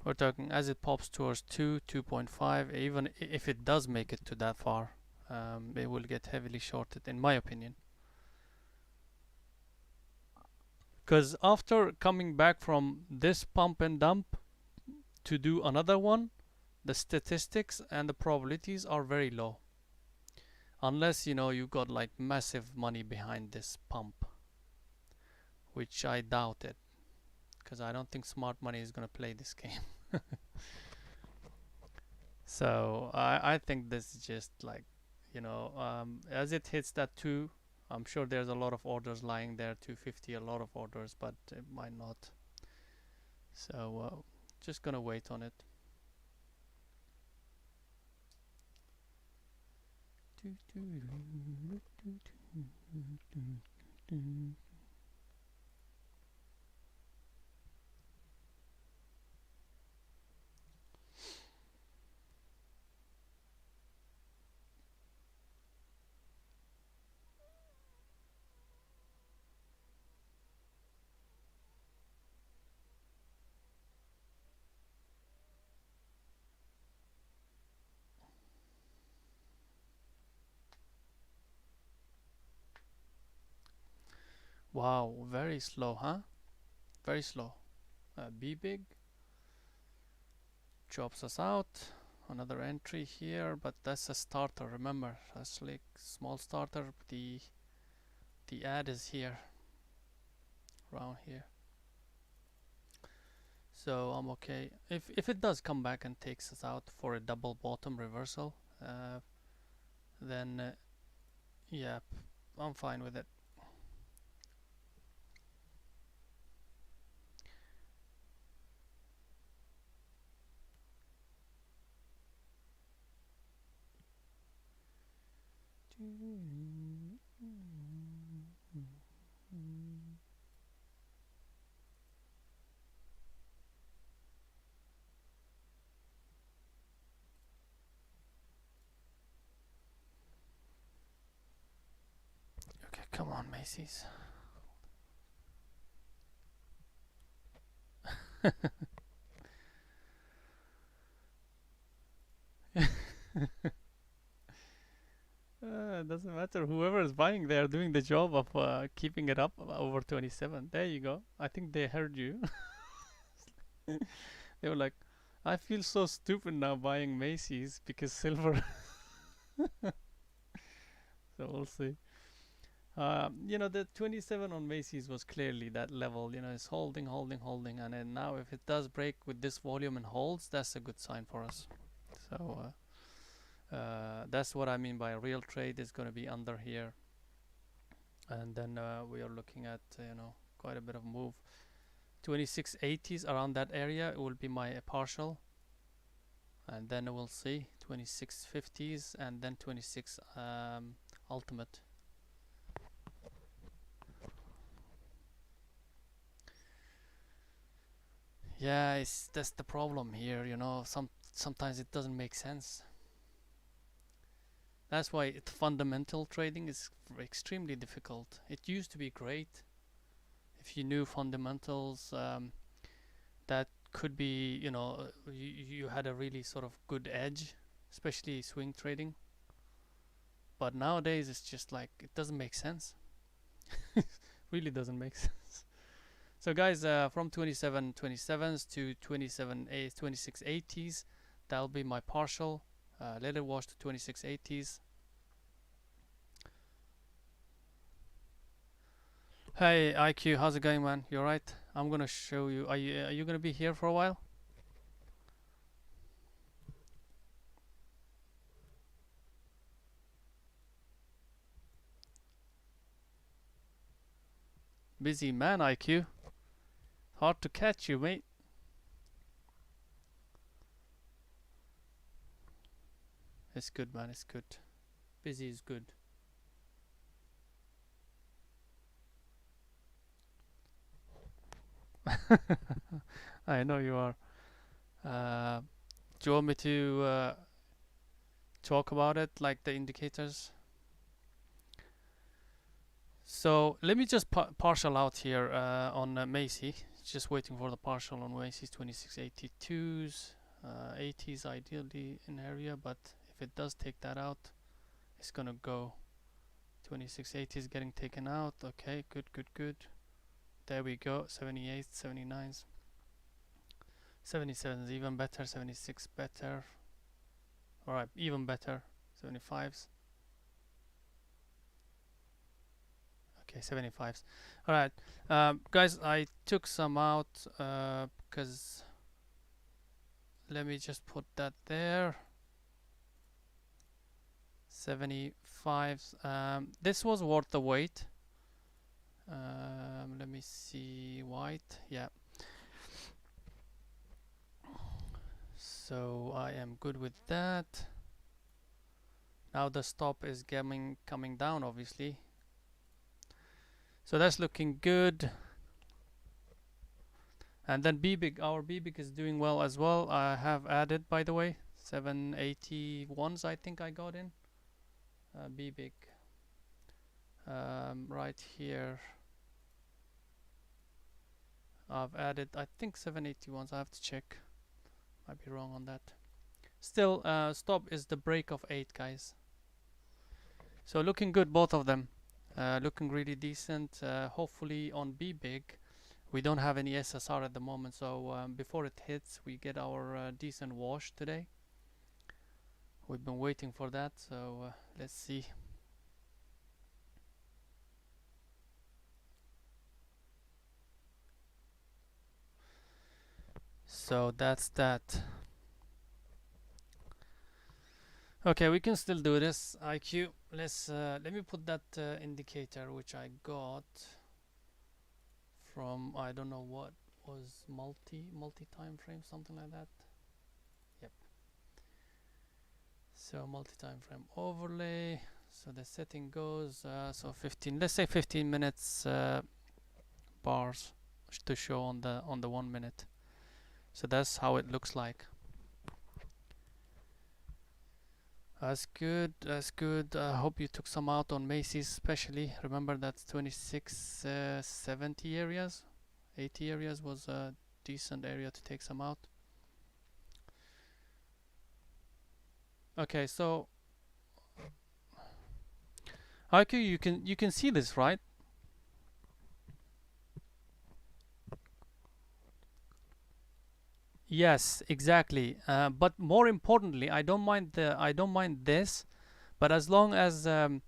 we're talking as it pops towards 2, 2.5, even if it does make it to that far, it will get heavily shorted, in my opinion. Because after coming back from this pump and dump to do another one, the statistics and the probabilities are very low. Unless, you know, you got like massive money behind this pump, which I doubt it. Because I don't think smart money is gonna play this game. So I think this is just like, you know, as it hits that 2, I'm sure there's a lot of orders lying there, 250, a lot of orders, but it might not. So just gonna wait on it. Wow, very slow, huh? Very slow. Bbig drops us out. Another entry here, but that's a starter. Remember, that's like small starter. The ad is here, around here. So I'm okay. If it does come back and takes us out for a double bottom reversal, then yeah, I'm fine with it. Okay, come on, Macy's. It doesn't matter. Whoever is buying, they are doing the job of keeping it up over 27. There you go. I think they heard you. They were like, I feel so stupid now buying Macy's because silver. So we'll see. You know, the 27 on Macy's was clearly that level. You know, it's holding, holding, holding, and then now if it does break with this volume and holds, that's a good sign for us. So that's what I mean by a real trade is going to be under here, and then we are looking at you know, quite a bit of move. 2680s around that area, it will be my partial, and then we'll see 2650s and then 26 ultimate. Yeah, that's the problem here, you know. Sometimes it doesn't make sense. That's why fundamental trading is extremely difficult. It used to be great if you knew fundamentals. That could be, you know, you had a really sort of good edge, especially swing trading. But nowadays it's just like it doesn't make sense. Really doesn't make sense. So guys, from 27.27s to 26.80s, that'll be my partial. Let it wash to 26.80s. Hey IQ, how's it going, man? You alright? I'm gonna show you. Are you gonna be here for a while? Busy man, IQ. Hard to catch you, mate. It's good, man. It's good. Busy is good. I know you are. Do you want me to talk about it, like the indicators? So let me just partial out here on Macy. Just waiting for the partial on Macy's 2682s. 80s ideally in area, but if it does take that out, it's gonna go. 2680 is getting taken out. Okay, good, good, good. There we go. 78, 79s. 77s even better. 76 better. Alright, even better. 75s. Okay, 75s. Alright, guys, I took some out because let me just put that there. 75s. This was worth the wait. Let me see. White. Yeah. So I am good with that. Now the stop is coming down, obviously. So that's looking good. And then Bbig, our Bbig is doing well as well. I have added, by the way, 781s I think I got in. Bbig. Right here. I've added, I think 781s. I have to check. Might be wrong on that. Still, stop is the break of 8, guys. So looking good, both of them. Looking really decent. Hopefully on Bbig, we don't have any SSR at the moment. So before it hits, we get our decent wash today. We've been waiting for that. So let's see. So that's that. Okay, we can still do this. IQ. Let me put that indicator which I got from, I don't know what was, multi time frame, something like that. Yep. So multi time frame overlay. So the setting goes so 15. Let's say 15 minutes bars to show on the 1 minute. So that's how it looks like. That's good, that's good. I hope you took some out on Macy's especially. Remember that's 26, 70 areas. 80 areas was a decent area to take some out. Okay, so IQ, you can see this, right? Yes, exactly. But more importantly, I don't mind this, but as long as I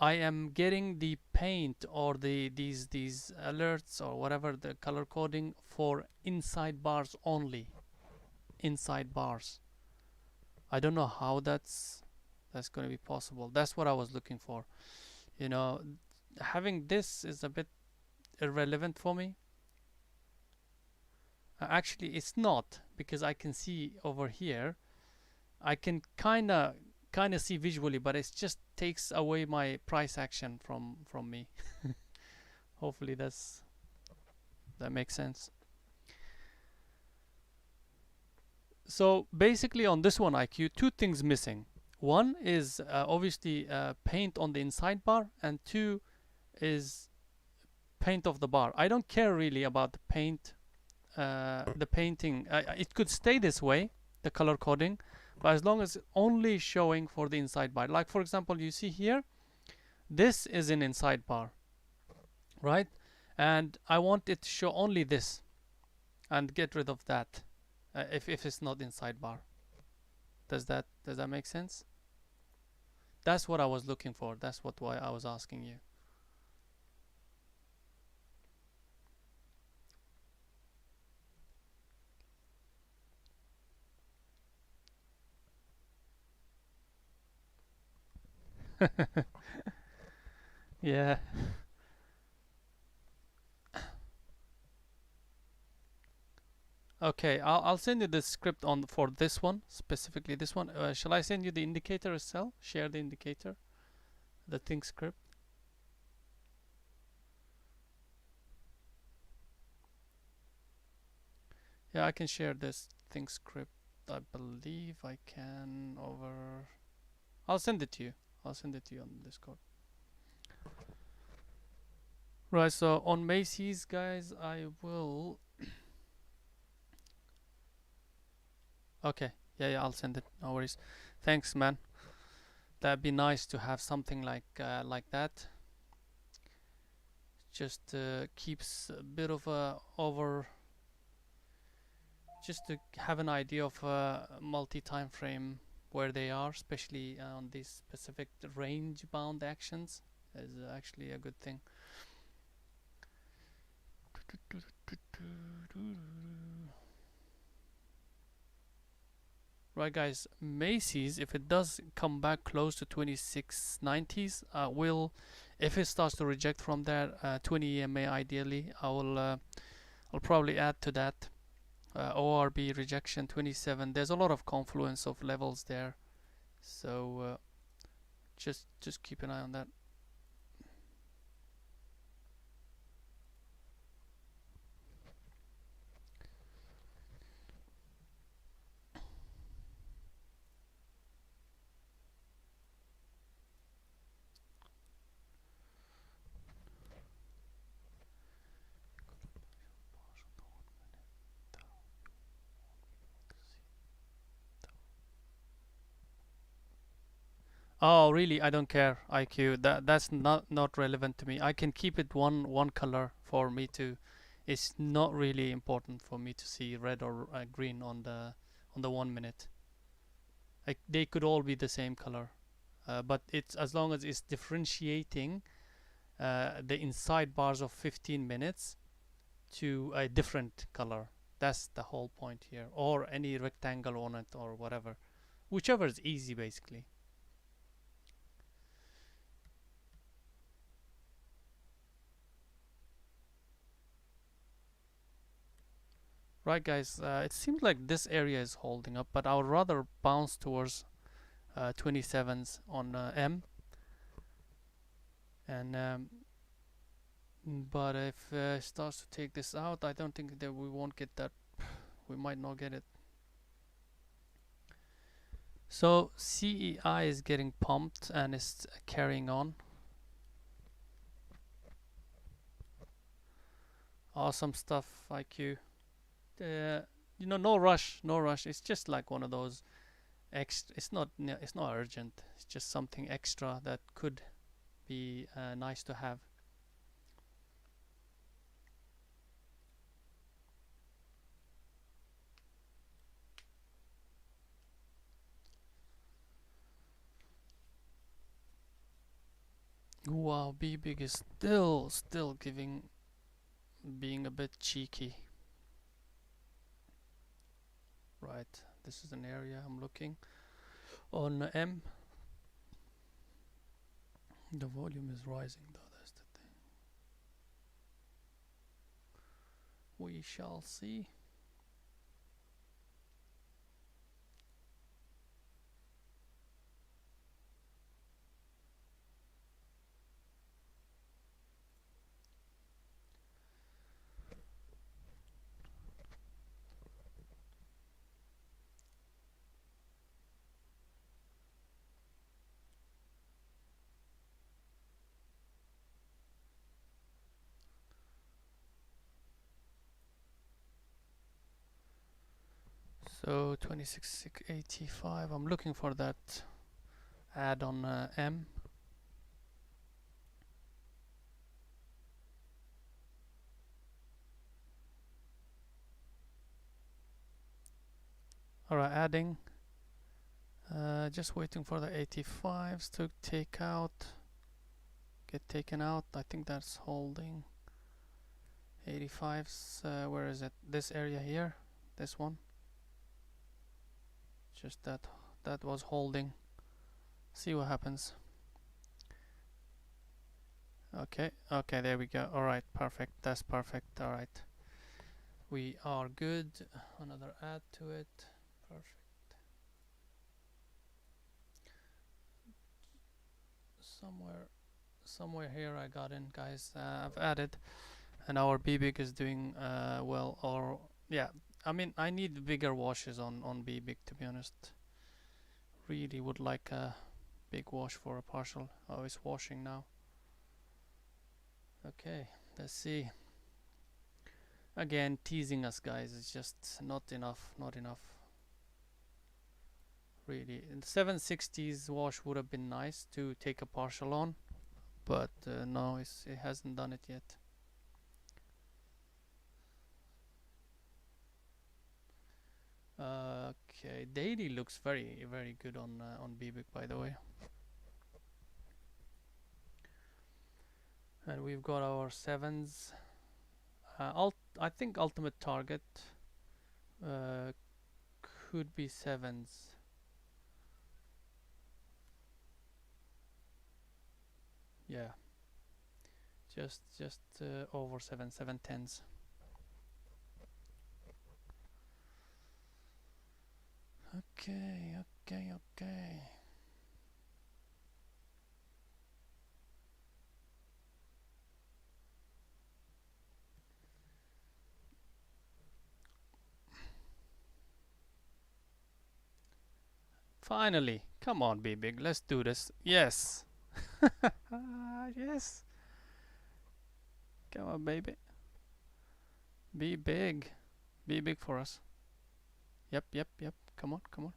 am getting the paint or these alerts or whatever, the color coding for inside bars only. Inside bars. I don't know how that's going to be possible. That's what I was looking for. You know, having this is a bit irrelevant for me. Actually, it's not, because I can see over here. I can kind of see visually, but it just takes away my price action from me. Hopefully that makes sense. So basically on this one, IQ, two things missing. One is obviously paint on the inside bar, and two is paint of the bar. I don't care really about the paint, the painting. It could stay this way, the color coding, but as long as it's only showing for the inside bar. Like for example, you see here, this is an inside bar, right? And I want it to show only this, and get rid of that if it's not inside bar. Does that make sense? That's what I was looking for. That's why I was asking you. Yeah. Okay, I'll send you the script on for this one, specifically this one. Shall I send you the indicator itself? Share the indicator, the thing script. Yeah, I can share this thing script. I believe I can over. I'll send it to you. I'll send it to you on Discord. Right, so on Macy's, guys, I will. Okay, yeah, I'll send it. No worries. Thanks, man. That'd be nice to have something like that. Just keeps a bit of a over. Just to have an idea of multi-time frame where they are, especially on these specific range-bound actions, is actually a good thing. Right, guys, Macy's, if it does come back close to 2690s, will, if it starts to reject from there, 20 EMA ideally, I'll probably add to that. ORB rejection 27. There's a lot of confluence of levels there, so just keep an eye on that. Oh, really? I don't care. IQ. That's not relevant to me. I can keep it one color for me to. It's not really important for me to see red or green on the 1 minute. Like they could all be the same color, but it's as long as it's differentiating the inside bars of 15 minutes to a different color. That's the whole point here, or any rectangle on it or whatever, whichever is easy basically. Right, guys, it seems like this area is holding up, but I would rather bounce towards 27s on M. And but if it starts to take this out, I don't think that we won't get that. We might not get it. So CEI is getting pumped and is carrying on. Awesome stuff, IQ. No rush, no rush. It's just like one of those it's not urgent. It's just something extra that could be nice to have. Wow, Bbig is still being a bit cheeky. Right, this is an area I'm looking on M. The volume is rising though, that's the thing. We shall see. So 2685. I'm looking for that add on M. Alright, adding. Just waiting for the 85s to get taken out. I think that's holding. 85s, where is it? This area here, this one. Just that was holding. See what happens. Okay, there we go. Alright, perfect. That's perfect. Alright. We are good. Another add to it. Perfect. Somewhere here I got in, guys. I've added, and our Bbig is doing well. Or yeah, I mean I need bigger washes on Bbig, to be honest. Really would like a big wash for a partial. Oh, it's washing now. Okay. Let's see. Again, teasing us, guys. It's just not enough. Not enough. Really. In 760s wash would have been nice to take a partial on, but no, it hasn't done it yet. Okay, daily looks very good on Bbig, by the way. And we've got our sevens. I think ultimate target could be sevens. Yeah, just over 7/10s. Okay. Finally, come on, Bbig, let's do this. Yes. Yes. Come on, baby. Be big. Be big for us. Yep. Come on.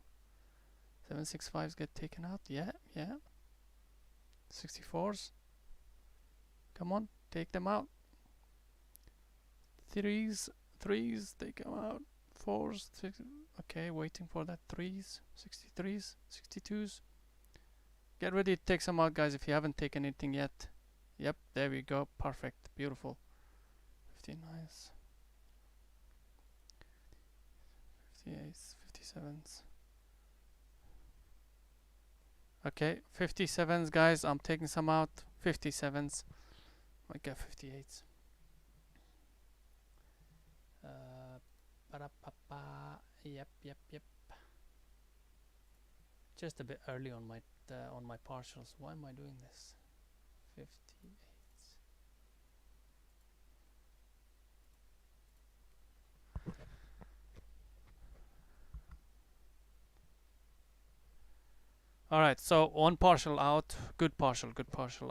765s get taken out. Yeah. 64s. Come on, take them out. Threes, they come out. Fours, six, okay, waiting for that. Threes, 63s, 62s. Get ready to take some out, guys, if you haven't taken anything yet. Yep, there we go. Perfect. Beautiful. 59s. 58s, 57s. Okay, 57s, guys. I'm taking some out. 57s. I got 58s. Yep. Just a bit early on my partials. Why am I doing this? 58s. Alright, so one partial out. Good partial.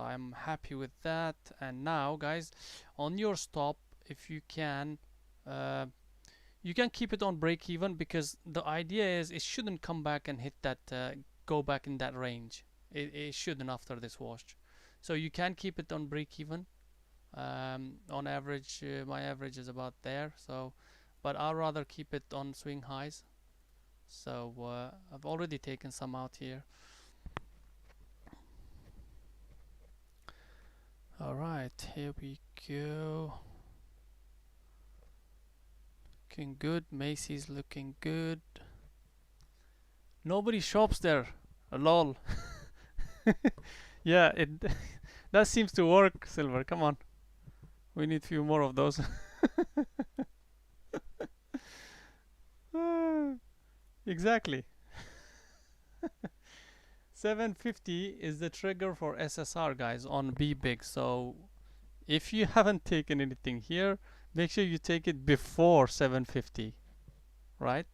I'm happy with that. And now, guys, on your stop, if you can keep it on break even, because the idea is it shouldn't come back and hit that go back in that range. It shouldn't after this wash. So you can keep it on break even. On average, my average is about there. So, but I'd rather keep it on swing highs. So I've already taken some out here. Alright, here we go. Looking good. Macy's looking good. Nobody shops there. Lol. Yeah, it that seems to work, Silver. Come on. We need a few more of those. Exactly. 750 is the trigger for SSR, guys, on Bbig. So if you haven't taken anything here, make sure you take it before 750, right?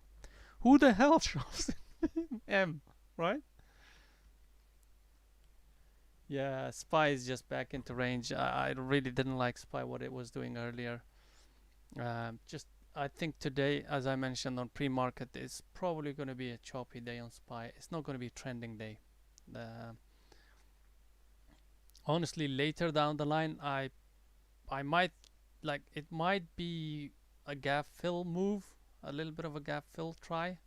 Who the hell shops in M, right? Yeah, Spy is just back into range. I really didn't like Spy, what it was doing earlier. I think today, as I mentioned on pre-market, it's probably going to be a choppy day on Spy. It's not going to be a trending day. Honestly, later down the line, I might like it might be a gap fill move, a little bit of a gap fill try,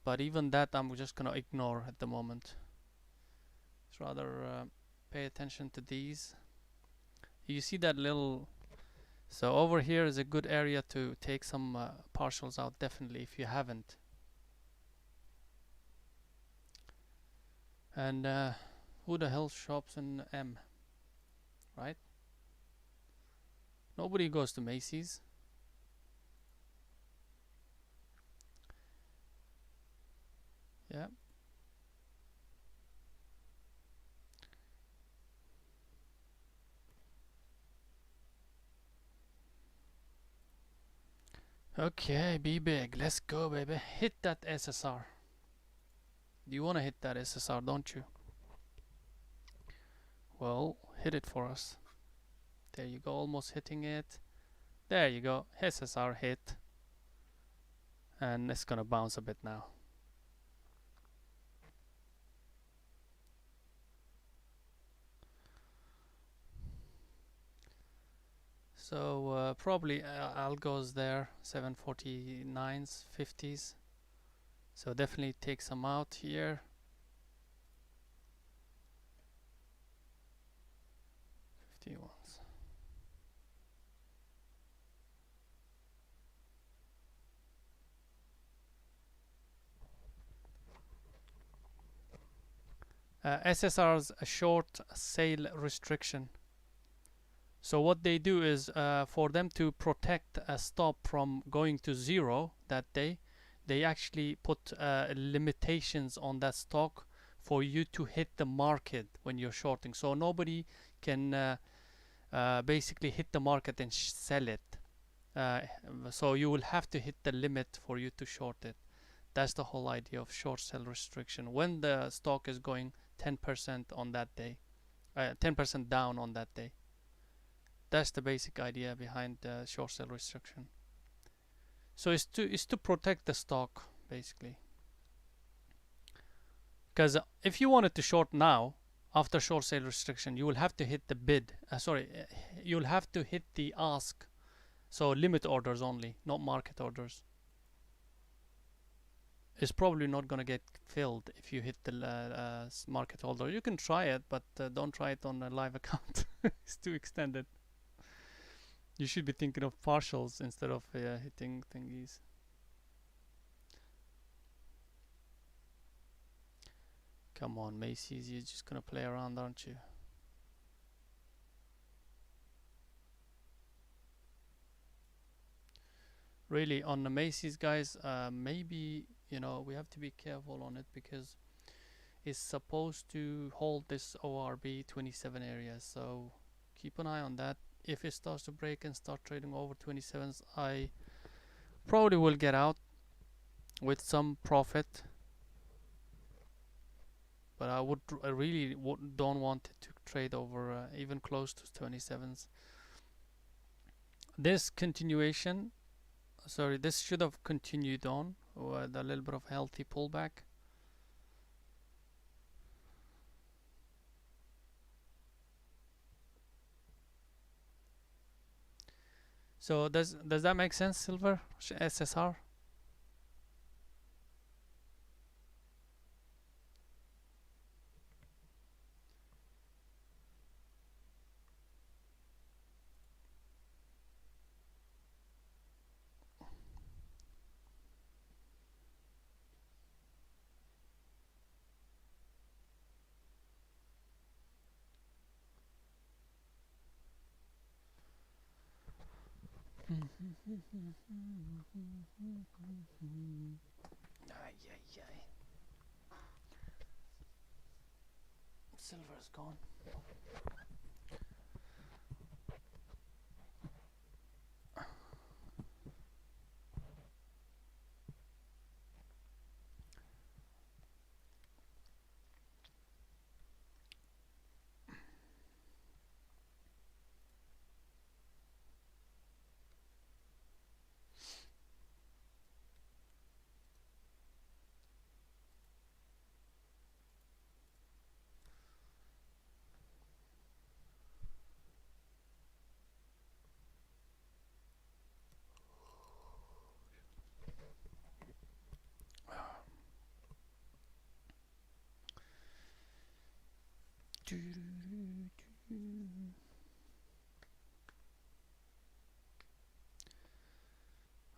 but even that I'm just gonna ignore at the moment. Just rather pay attention to these. You see that little, so over here is a good area to take some partials out, definitely, if you haven't. And who the hell shops in M, right? Nobody goes to Macy's. Yeah. Okay, be big. Let's go, baby. Hit that SSR. You want to hit that SSR, don't you? Well, hit it for us. There you go, almost hitting it. There you go, SSR hit. And it's gonna bounce a bit now. So probably algos there, 749s, 50s. So definitely take some out here. 51s. SSR's a short sale restriction. So what they do is for them to protect a stop from going to zero that day, they actually put limitations on that stock for you to hit the market when you're shorting. So nobody can basically hit the market and sell it. So you will have to hit the limit for you to short it. That's the whole idea of short sell restriction. When the stock is going 10% on that day, 10% down on that day. That's the basic idea behind short sell restriction. So it's to protect the stock basically. Because if you wanted to short now, after short sale restriction, you will have to hit the bid. You'll have to hit the ask. So limit orders only, not market orders. It's probably not gonna get filled if you hit the market order. You can try it, but don't try it on a live account. It's too extended. You should be thinking of partials instead of hitting thingies. Come on, Macy's, you're just gonna play around, aren't you? Really, on the Macy's, guys, maybe, you know, we have to be careful on it because it's supposed to hold this ORB 27 area. So keep an eye on that. If it starts to break and start trading over 27s, I probably will get out with some profit. But I really don't want it to trade over even close to 27s. This continuation, sorry, this should have continued on with a little bit of healthy pullback. So does that make sense, Silver? SSR? Silver's gone.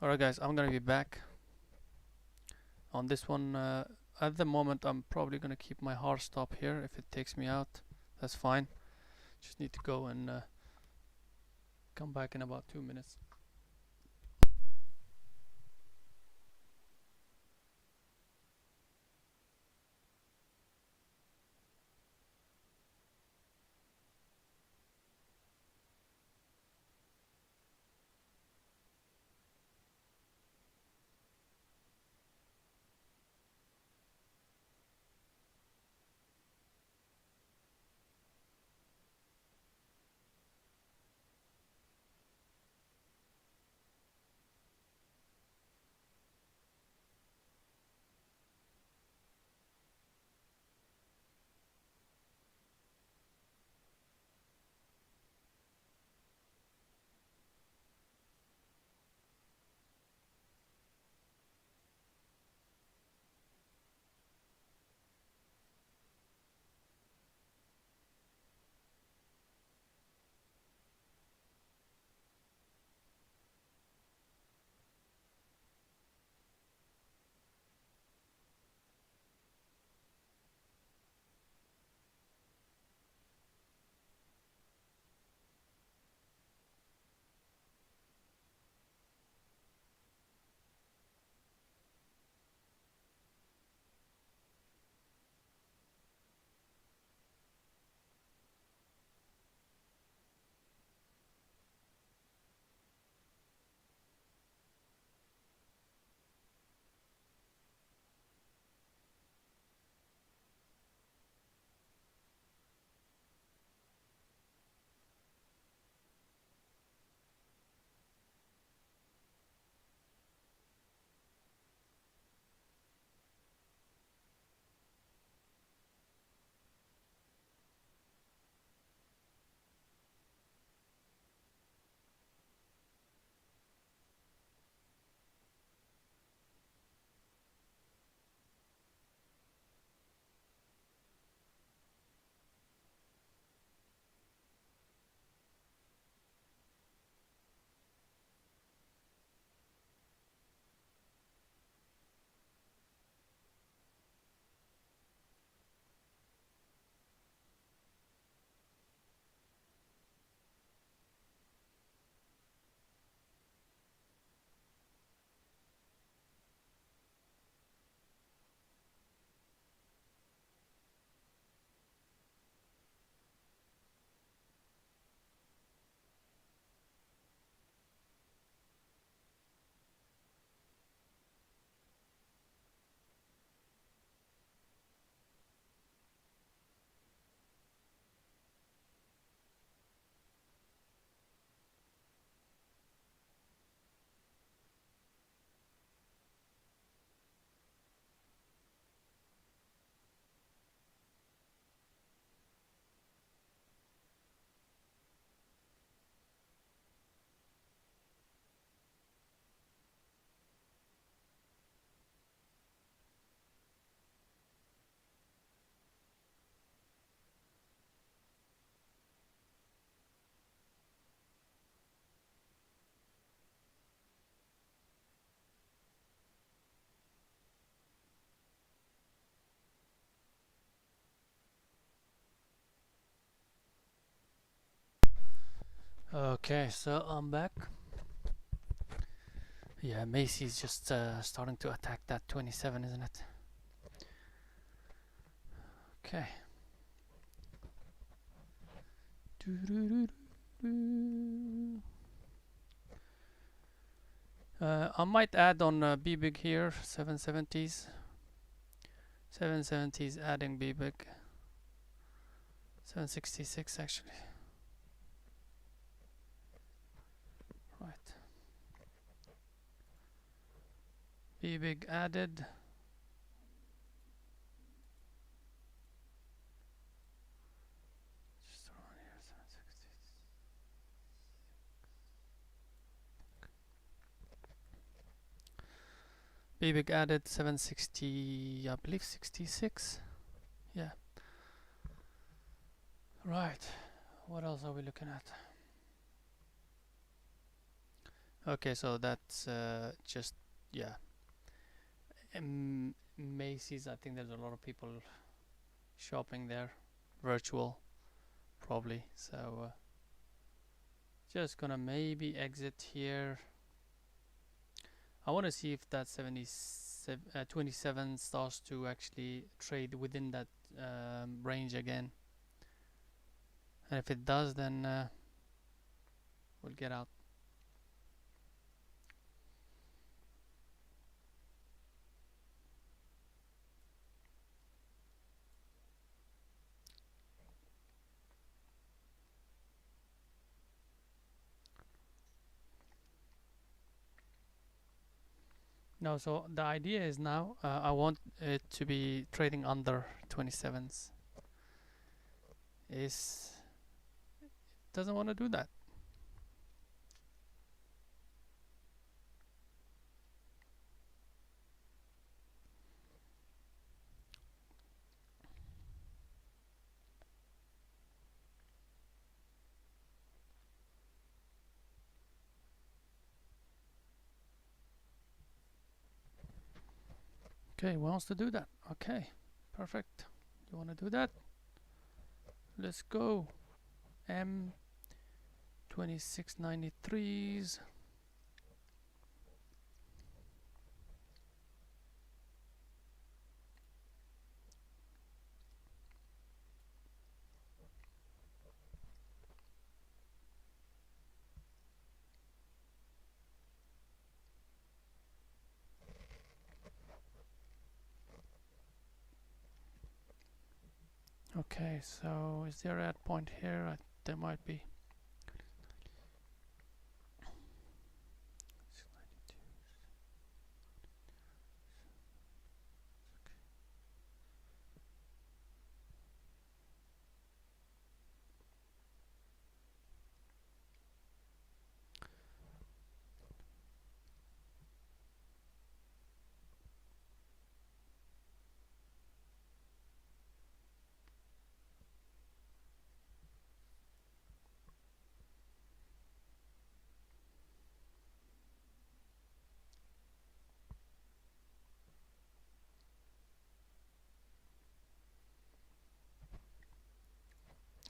Alright guys, I'm gonna be back on this one. At the moment I'm probably gonna keep my hard stop here. If it takes me out, that's fine. Just need to go and come back in about 2 minutes. Okay, so I'm back. Yeah, Macy's just starting to attack that 27, isn't it? Okay. I might add on Bbig here, 770s. 770s adding Bbig. 766 actually. Right. Bbig added. Just around here, 760. Bbig added 760, I believe 66. Yeah. Right. What else are we looking at? Okay, so that's just, yeah. Macy's, I think there's a lot of people shopping there. Virtual, probably. So just gonna maybe exit here. I want to see if that 27 starts to actually trade within that range again. And if it does, then we'll get out. No, so the idea is now I want it to be trading under 27s. Is doesn't want to do that. Okay, wants to do that. Okay, perfect. You want to do that? Let's go. M2693s. Okay, so is there a point here? There might be.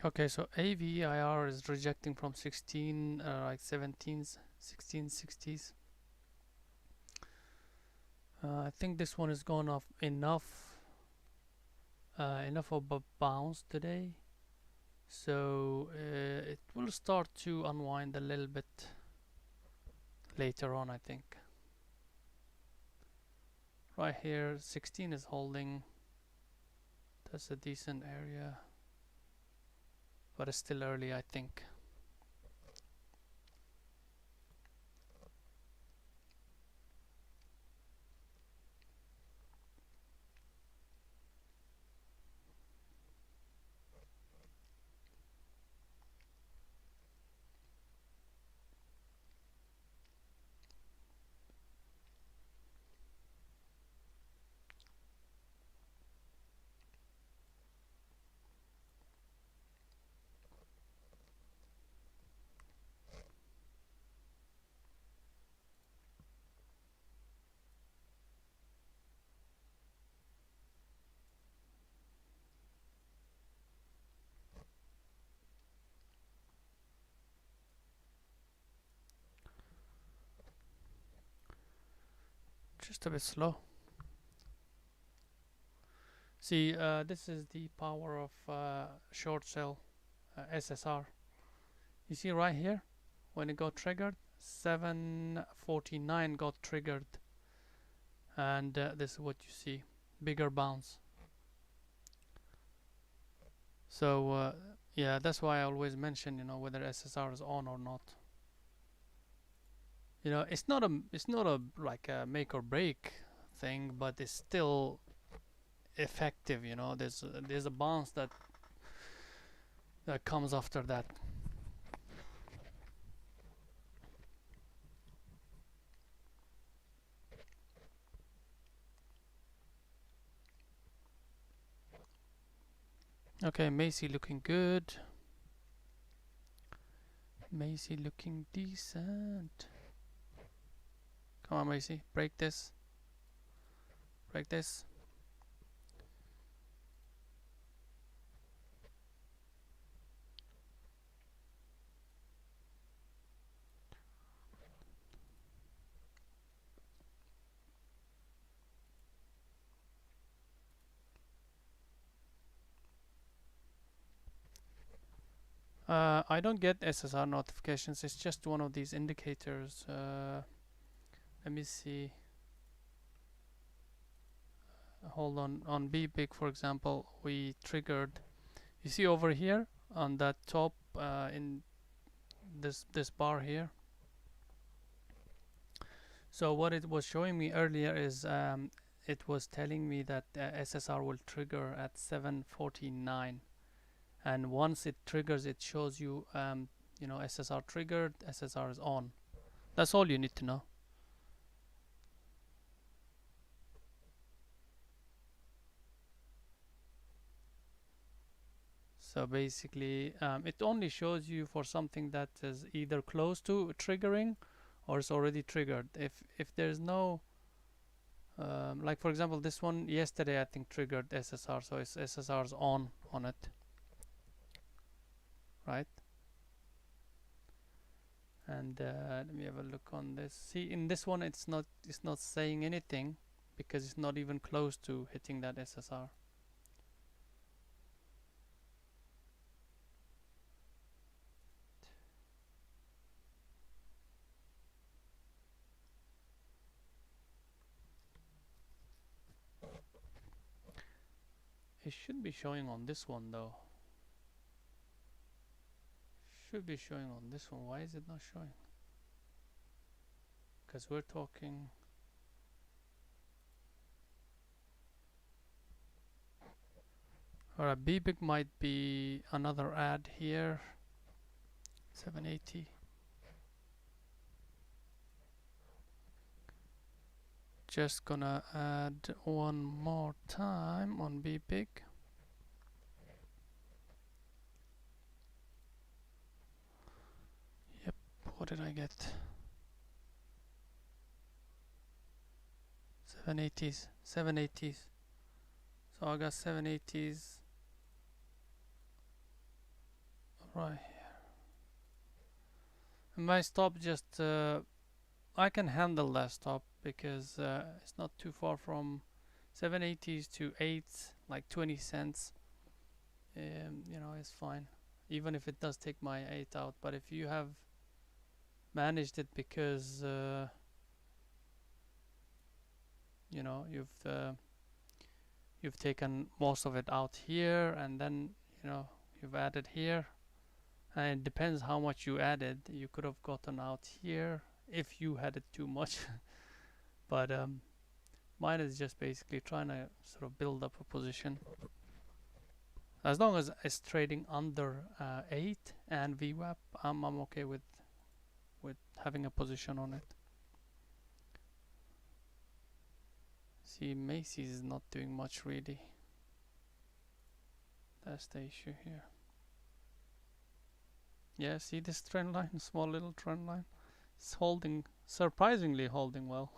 Okay, so AVIR is rejecting from 16, like 17s, 1660s. I think this one is gone off enough of a bounce today, so it will start to unwind a little bit later on, I think. Right here, 16 is holding. That's a decent area, but it's still early, I think. just a bit slow. See, this is the power of short cell SSR. You see right here, when it got triggered, 749 got triggered, and this is what you see, bigger bounce. So yeah, that's why I always mention, whether SSR is on or not. It's not a like a make or break thing, but it's still effective. There's a bounce that comes after that. Okay, Macy looking good. Macy looking decent. Come on, Macy, break this. Break this. I don't get SSR notifications. It's just one of these indicators. Let me see. Hold on Bbig, for example, we triggered. You see over here on that top in this bar here. So what it was showing me earlier is it was telling me that SSR will trigger at 7:49, and once it triggers, it shows you SSR triggered, SSR is on. That's all you need to know. So basically, it only shows you for something that is either close to triggering or it's already triggered. If there's no, like for example, this one yesterday I think triggered SSR, so it's SSR's on it, right? And let me have a look on this. See, in this one, it's not saying anything because it's not even close to hitting that SSR. It should be showing on this one though. Should be showing on this one. Why is it not showing? Because we're talking. Alright, Bbig might be another ad here. 780. Just gonna add one more time on Bbig. Yep, what did I get? 780s, 780s. So I got 780s right here. And my stop just I can handle that stop because it's not too far from 780s to 8, like 20 cents. It's fine, even if it does take my 8 out. But if you have managed it because you've taken most of it out here, and then you've added here, and it depends how much you added. You could have gotten out here if you had it too much. But mine is just basically trying to sort of build up a position. As long as it's trading under 8 and VWAP, I'm okay with having a position on it. See, Macy's is not doing much really. That's the issue here. Yeah, see this trend line, small little trend line? It's holding, surprisingly holding well.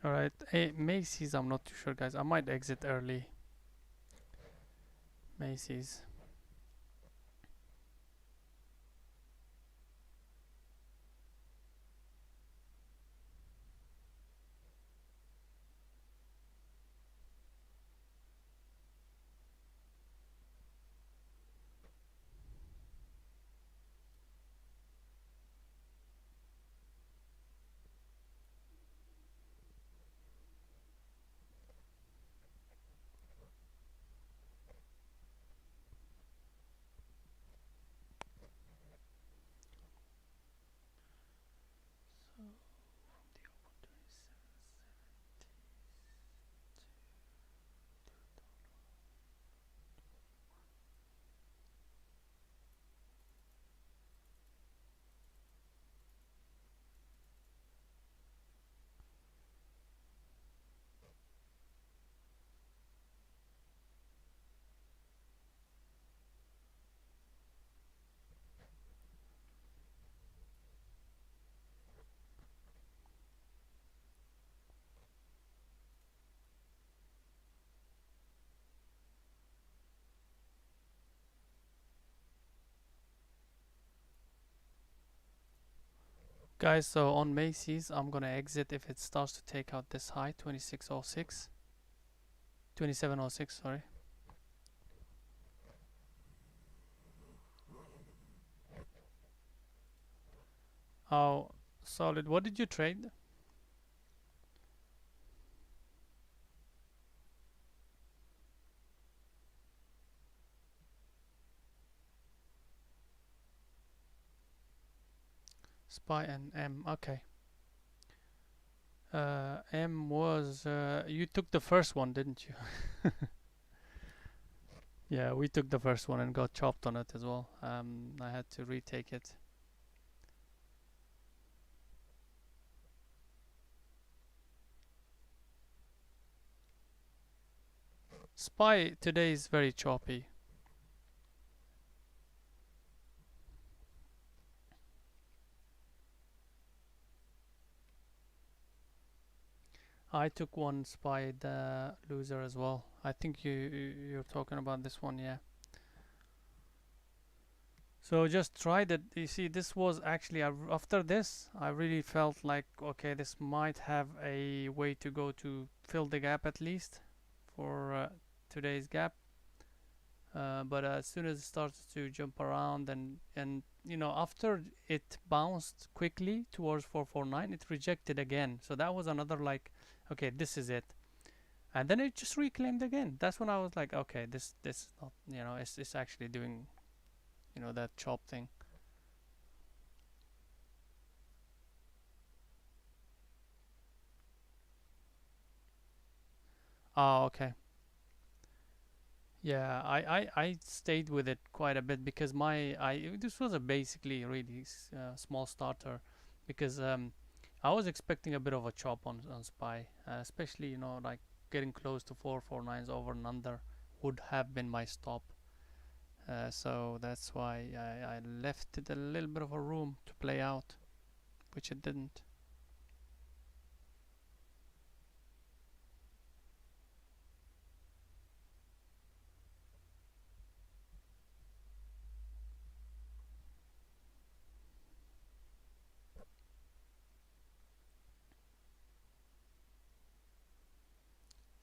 Alright, hey, Macy's, I'm not too sure, guys. I might exit early. Macy's. Guys, so on Macy's, I'm gonna exit if it starts to take out this high, 2606. 2706, sorry. Oh, solid. What did you trade? SPY and M. Okay. M was you took the first one, didn't you? Yeah, we took the first one and got chopped on it as well. I had to retake it. SPY today is very choppy. I took one SPY, the loser as well. I think you're talking about this one, yeah. So just tried it. You see, this was actually after this, I really felt like okay, this might have a way to go to fill the gap at least for today's gap. But as soon as it started to jump around and you know after it bounced quickly towards 449, it rejected again. So that was another like, okay, this is it. And then it just reclaimed again. That's when I was like, okay, this is not, you know, it's actually doing, you know, that chop thing. Oh, okay. Yeah, I stayed with it quite a bit because this was a basically really small starter because I was expecting a bit of a chop on SPY, especially you know like getting close to 449s over and under would have been my stop. So that's why I left it a little bit of a room to play out, which it didn't.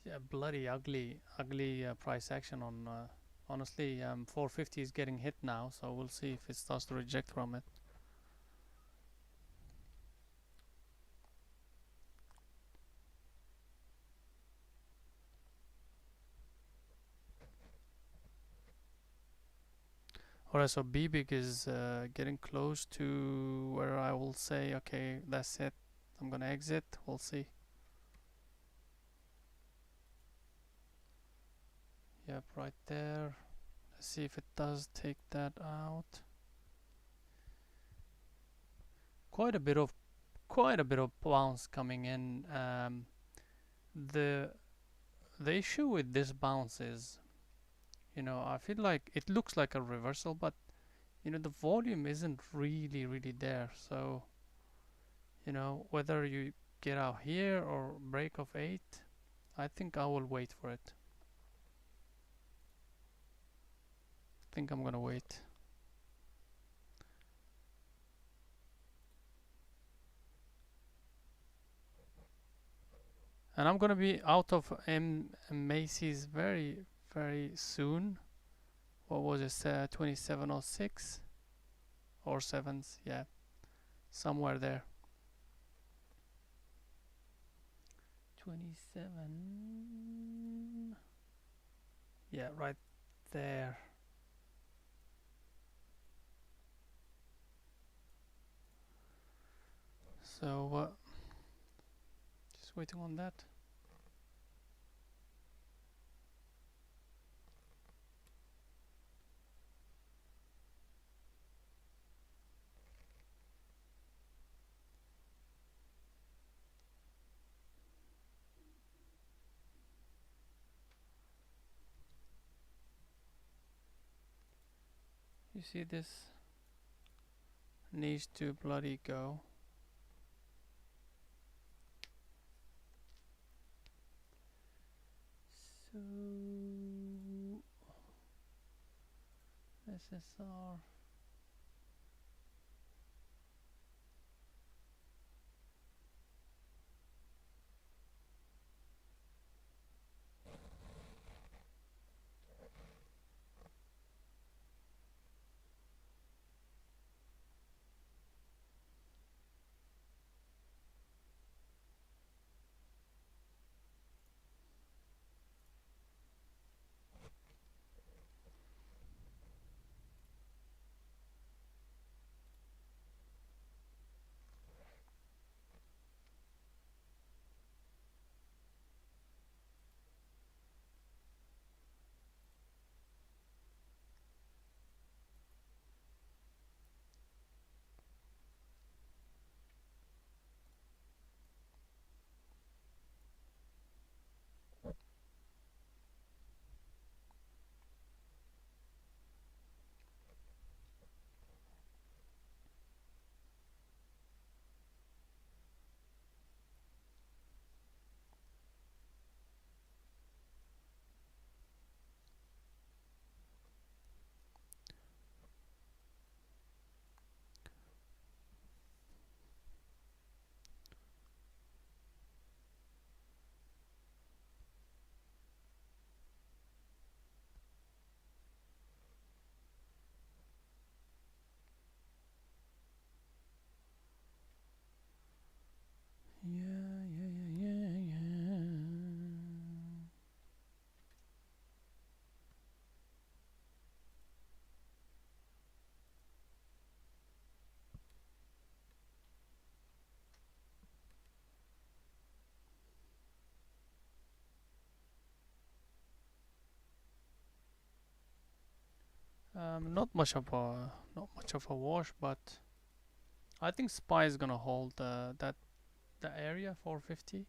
Yeah, bloody ugly price action on. Honestly, 450 is getting hit now, so we'll see if it starts to reject from it. Alright, so Bbig is getting close to where I will say, okay, that's it. I'm gonna exit. We'll see. Yep, right there. Let's see if it does take that out. Quite a bit of bounce coming in. The the issue with this bounce is, you know, I feel like it looks like a reversal, but you know the volume isn't really there. So you know whether you get out here or break of 8. I think I will wait for it. I think I'm gonna wait. And I'm gonna be out of Macy's very, very soon. What was it? 2706 or 7s? Yeah, somewhere there. 27. Yeah, right there. So just waiting on that. You see this needs to bloody go. So SSR. Yeah. Not much of a wash, but I think Spy is gonna hold the area 450.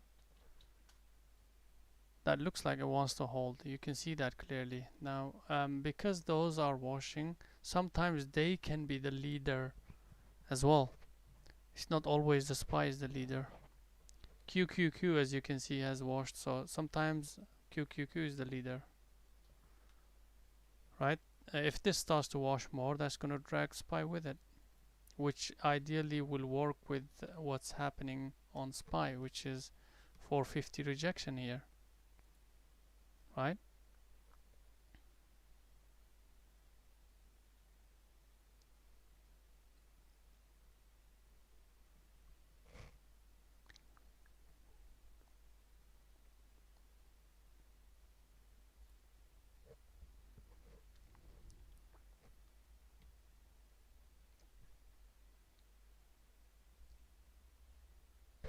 That looks like it wants to hold. You can see that clearly now. Because those are washing, sometimes they can be the leader as well. It's not always the Spy is the leader. QQQ, as you can see, has washed, so sometimes QQQ is the leader, right? If this starts to wash more, that's gonna drag Spy with it, which ideally will work with what's happening on Spy, which is 450 rejection here, right?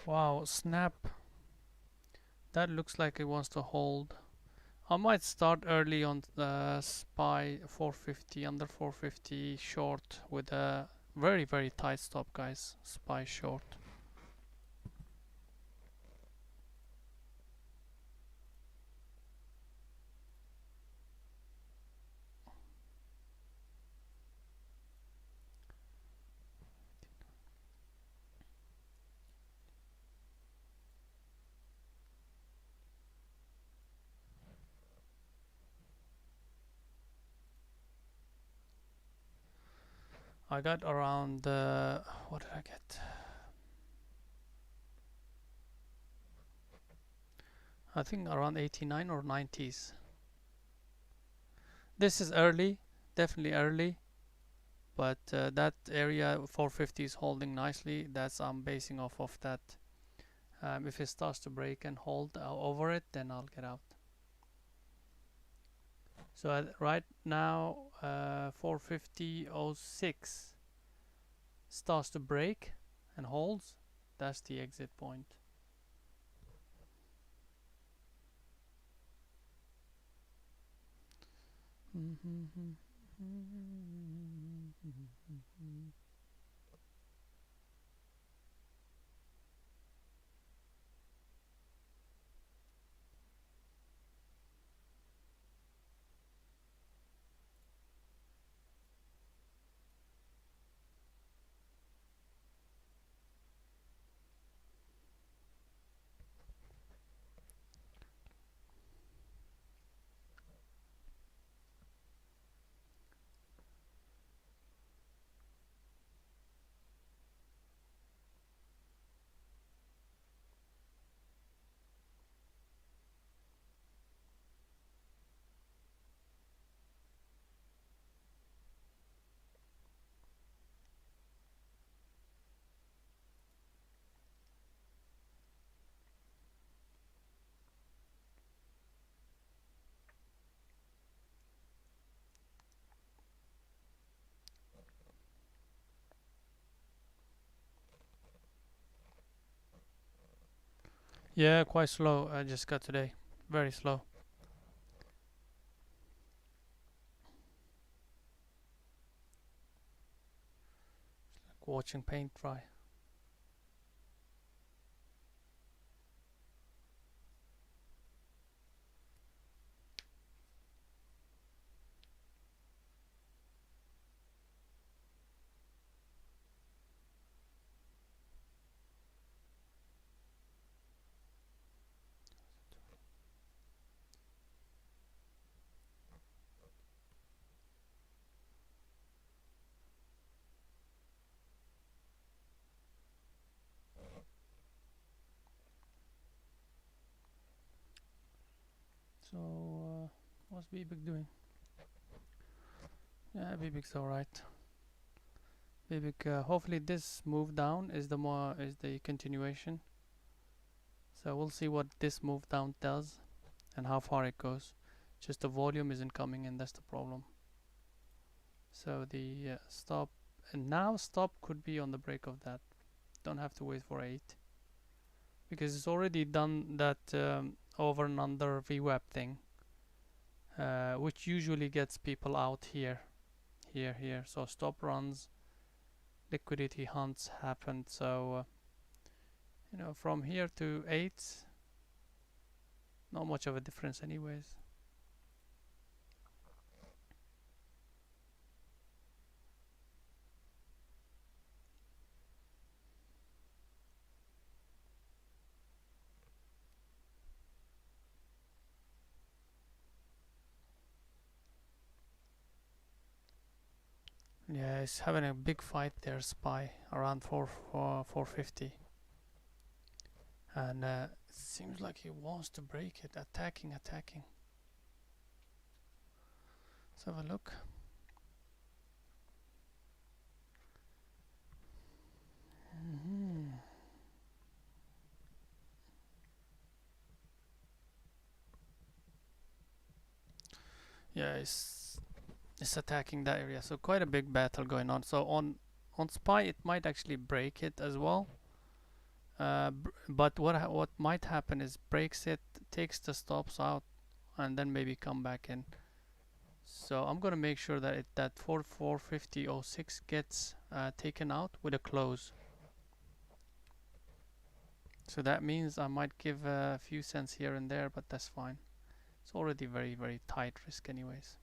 Wow, snap. That looks like it wants to hold. I might start early on the Spy 450, under 450 short with a very, very tight stop, guys. Spy short. I got around what did I get? I think around 89 or 90s. This is early, definitely early, but that area 450 is holding nicely. That's I'm basing off of that. If it starts to break and hold over it, then I'll get out. So right now 450.06 starts to break and holds. That's the exit point. Yeah, quite slow. I just got today. Very slow. Like watching paint dry. So what's Bbig doing? Yeah, Bbig's alright. Bbig, hopefully this move down is the continuation. So we'll see what this move down does and how far it goes. Just the volume isn't coming in, that's the problem. So the stop, and now stop could be on the break of that. Don't have to wait for 8 because it's already done that over and under VWAP thing, which usually gets people out here. So stop runs, liquidity hunts happened. So from here to 8, not much of a difference anyways. Yeah, it's having a big fight there, SPY, around 450. And it seems like he wants to break it, attacking. Let's have a look. Yeah, it's attacking that area, so quite a big battle going on. So on SPY it might actually break it as well, but what might happen is breaks it, takes the stops out, and then maybe come back in. So I'm gonna make sure that that 450.06 gets taken out with a close. So that means I might give a few cents here and there, but that's fine. It's already very, very tight risk anyways.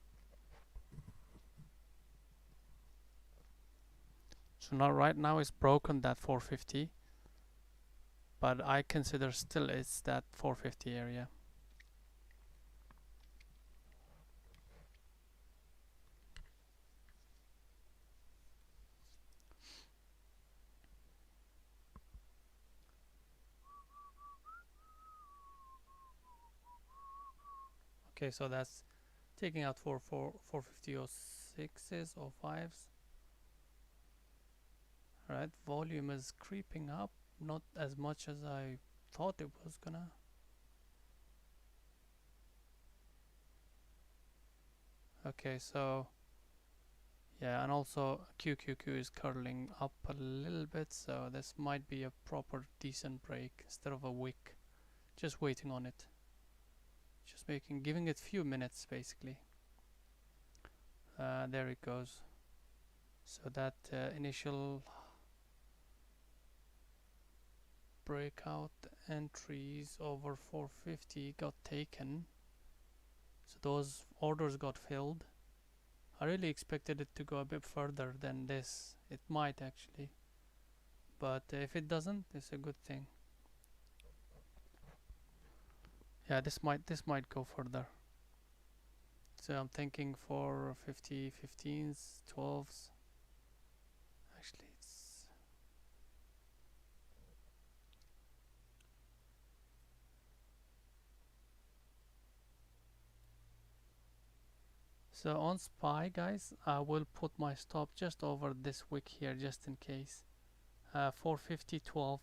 So now right now it's broken that 450, but I consider still it's that 450 area. Okay, so that's taking out 450 or 5s. Right, volume is creeping up, not as much as I thought it was gonna. Okay, so yeah, and also QQQ is curling up a little bit, so this might be a proper decent break instead of a wick. Just waiting on it. Just giving it few minutes basically. There it goes. So that initial breakout entries over 450 got taken. So those orders got filled. I really expected it to go a bit further than this. It might actually. But if it doesn't, it's a good thing. Yeah, this might go further. So I'm thinking for 50, 15s, 12s. Actually, it's so on SPY, guys. I will put my stop just over this wick here, just in case. 450.12.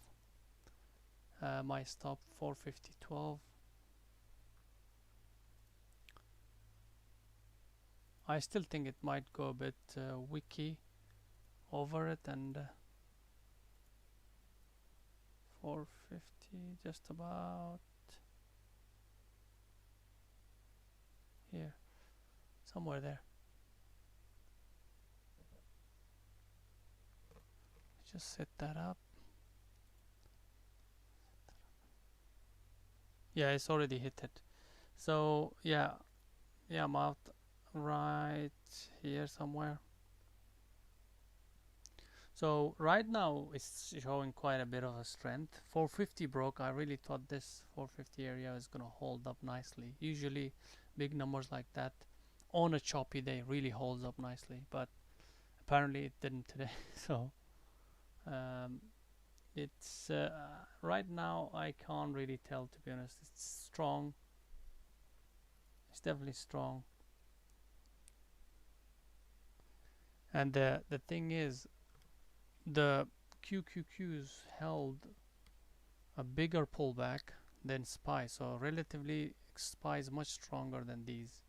My stop 450.12. I still think it might go a bit wicky over it, and 450 just about here, somewhere there. Just set that up. Yeah, it's already hit it. So yeah, I'm out right here somewhere. So right now it's showing quite a bit of a strength. 450 broke. I really thought this 450 area is gonna hold up nicely. Usually big numbers like that on a choppy day really holds up nicely, but apparently it didn't today. So it's right now I can't really tell, to be honest. It's strong. It's definitely strong. And the thing is, the QQQs held a bigger pullback than SPY, so relatively SPY is much stronger than these.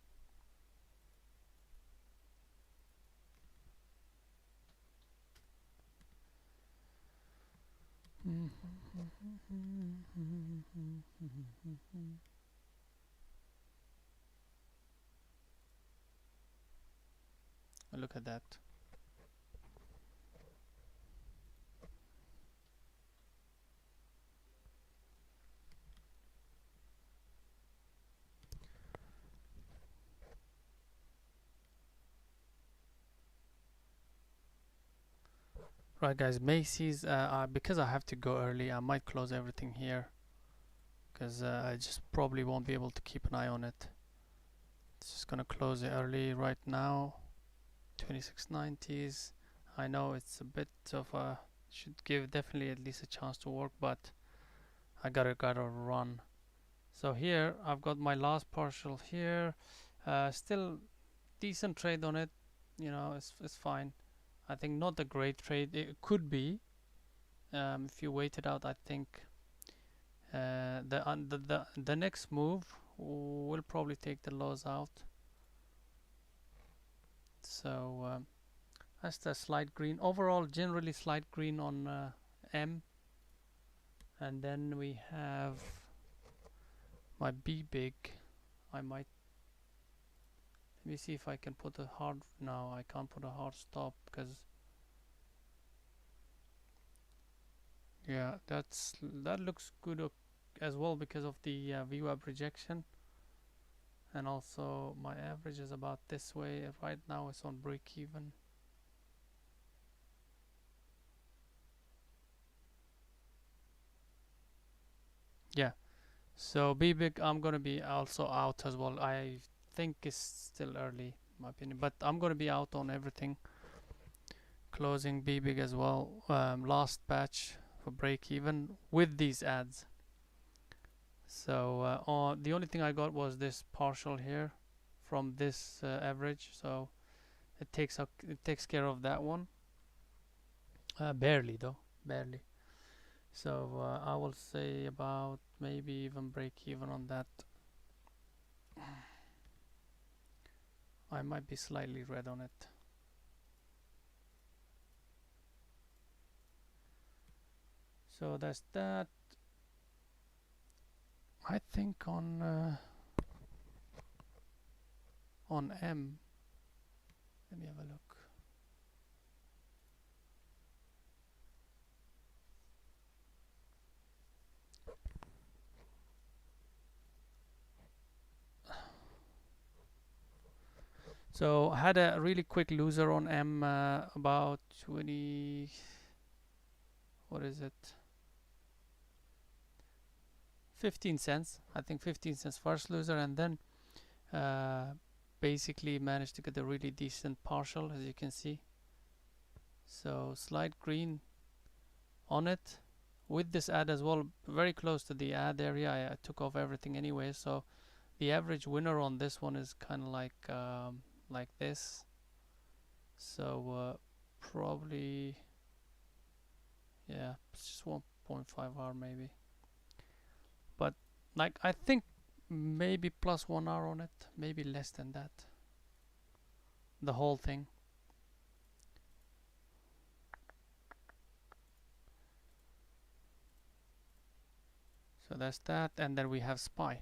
Look at that. Right, guys, Macy's, because I have to go early, I might close everything here, because I just probably won't be able to keep an eye on it. It's just gonna close it early right now. 2690s. I know it's a bit of a, should give definitely at least a chance to work, but I gotta run. So here I've got my last partial here. Still decent trade on it. You know, it's fine. I think not a great trade. It could be if you wait it out. I think the next move will probably take the lows out. So that's the slight green. Overall, generally slight green on M. And then we have my Bbig. I might, let me see if I can put a hard, no, I can't put a hard stop because yeah, that looks good as well because of the VWAP rejection, and also my average is about this way. Right now it's on break even. Yeah, so Bbig I'm gonna be also out as well. I think it's still early in my opinion, but I'm gonna be out on everything, closing Bbig as well. Last batch for break even with these ads. So the only thing I got was this partial here from this average, so it takes care of that one. Barely though, barely. So I will say about maybe even break even on that. I might be slightly red on it. So that's that. I think on M. Let me have a look. So I had a really quick loser on M, about 20. What is it? 15 cents. I think 15 cents first loser, and then basically managed to get a really decent partial, as you can see. So slight green on it with this ad as well, very close to the ad area. I took off everything anyway, so the average winner on this one is kind of like this. So probably, yeah, it's just 1.5 hour maybe. But like I think maybe plus 1 hour on it, maybe less than that. The whole thing. So that's that, and then we have SPY.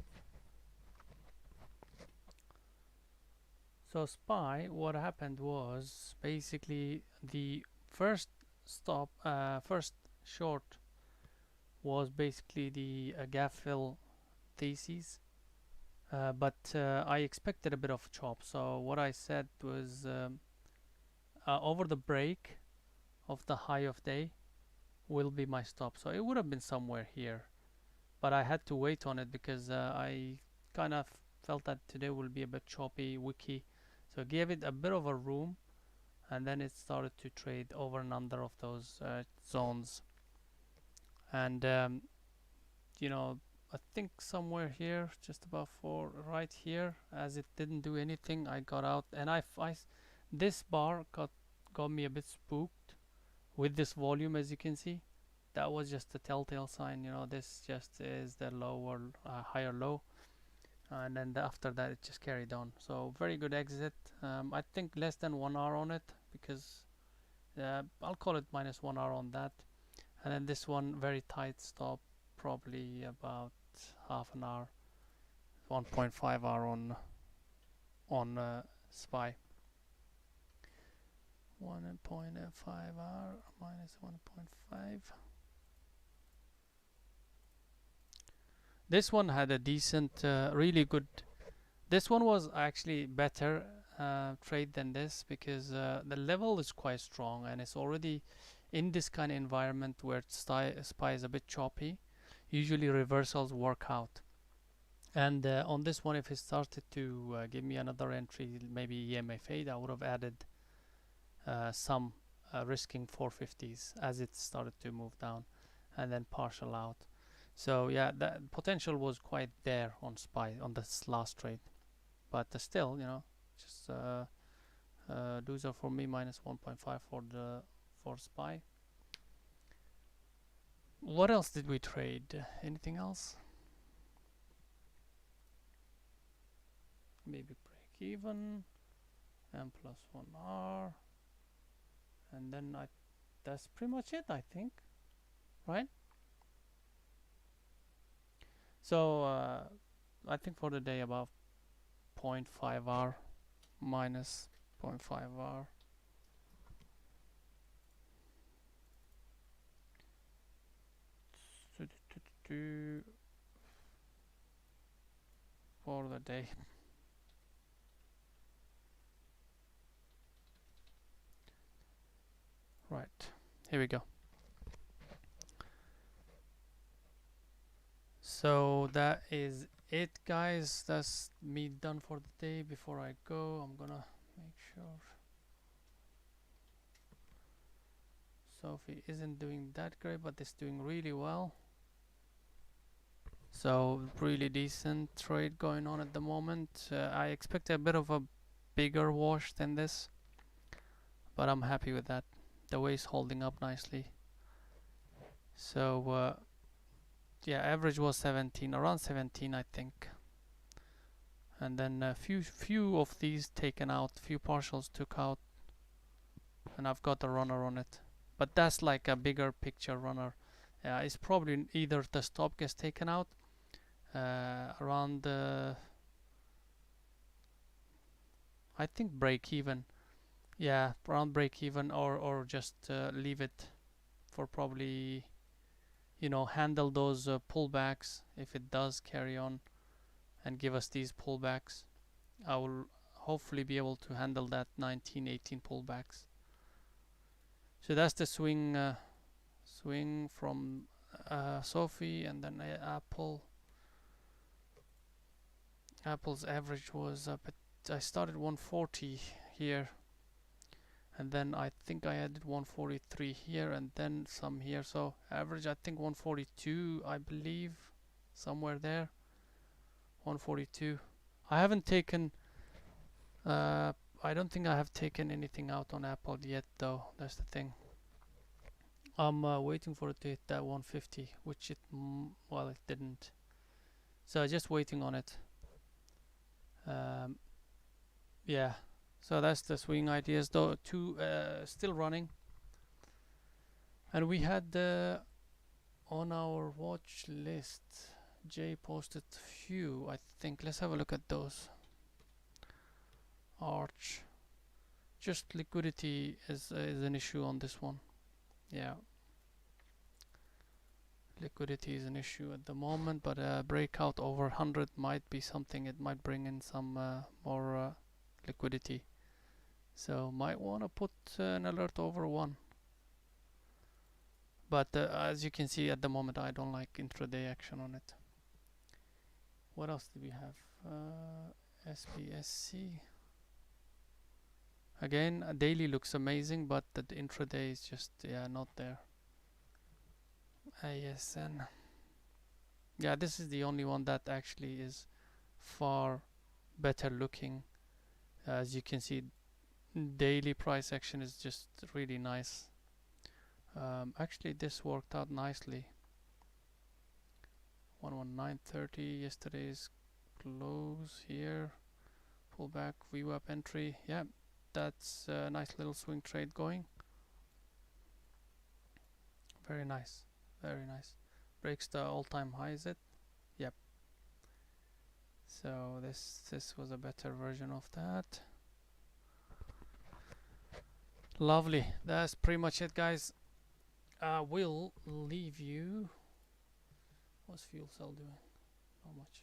So SPY, what happened was basically the first first short was basically the gap fill thesis, but I expected a bit of chop. So what I said was over the break of the high of day will be my stop. So it would have been somewhere here, but I had to wait on it because I kind of felt that today will be a bit choppy, wicky. So I gave it a bit of a room, and then it started to trade over and under of those zones. And you know, I think somewhere here, just about right here, as it didn't do anything, I got out, and this bar got me a bit spooked with this volume, as you can see. That was just a telltale sign, you know, this just is the lower higher low, and then after that it just carried on. So very good exit. I think less than 1 hour on it, because I'll call it minus 1 hour on that. And then this one, very tight stop, probably about half an hour, 1.5 hour on SPY. 1.5 hour minus 1.5. This one had a decent, really good. This one was actually better trade than this, because the level is quite strong, and it's already in this kind of environment where SPY is a bit choppy. Usually reversals work out. And on this one, if it started to give me another entry, maybe EMA fade, I would have added some risking 450s as it started to move down, and then partial out. So yeah, the potential was quite there on SPY on this last trade, but still, you know, just loser for me, minus 1.5 for SPY. What else did we trade? Anything else? Maybe break even, and plus 1 R, and then that's pretty much it, I think, right? So I think for the day about 0.5 R minus 0.5 R. For the day. Right, here we go. So that is it, guys. That's me done for the day. Before I go, I'm gonna make sure Sophie isn't doing that great, but it's doing really well. So really decent trade going on at the moment. I expect a bit of a bigger wash than this, but I'm happy with that. The way it's holding up nicely. So yeah, average was 17, around 17 I think. And then a few of these taken out, few partials took out, and I've got a runner on it. But that's like a bigger picture runner. It's probably either the stop gets taken out around I think break even. Yeah, around break even, or just leave it for probably, you know, handle those pullbacks if it does carry on and give us these pullbacks. I will hopefully be able to handle that 19, 18 pullbacks. So that's the swing from Sophie, and then Apple. Apple's average was up at, I started 140 here, and then I think I added 143 here and then some here, so average I think 142 I believe, somewhere there. 142. I haven't taken I don't think I have taken anything out on Apple yet though, that's the thing. I'm waiting for it to hit that 150, which it well, it didn't, so just waiting on it. Yeah, so that's the swing ideas though. Two still running, and we had on our watch list, Jay posted few I think. Let's have a look at those. Arch, just liquidity is an issue on this one. Yeah, liquidity is an issue at the moment, but breakout over 100 might be something. It might bring in some more liquidity, so might want to put an alert over 1. But as you can see at the moment, I don't like intraday action on it. What else do we have? SPSC. Again, daily looks amazing, but the intraday is just, yeah, not there. ASN. Yeah, this is the only one that actually is far better looking. As you can see, daily price action is just really nice. Actually, this worked out nicely. 119.30, yesterday's close here. Pullback, VWAP entry. Yeah, that's a nice little swing trade going. Very nice, very nice. Breaks the all-time high, is it? Yep. So this was a better version of that. Lovely. That's pretty much it, guys. We'll leave you. What's fuel cell doing? Not much.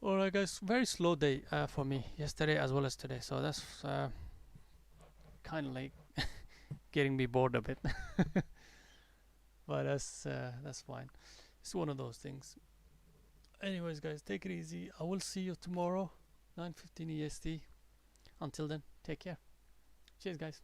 Alright, guys. Very slow day for me yesterday as well as today. So that's kind of like getting me bored a bit. But that's fine. It's one of those things. Anyways, guys, take it easy. I will see you tomorrow, 9:15 EST. Until then, take care. Cheers, guys.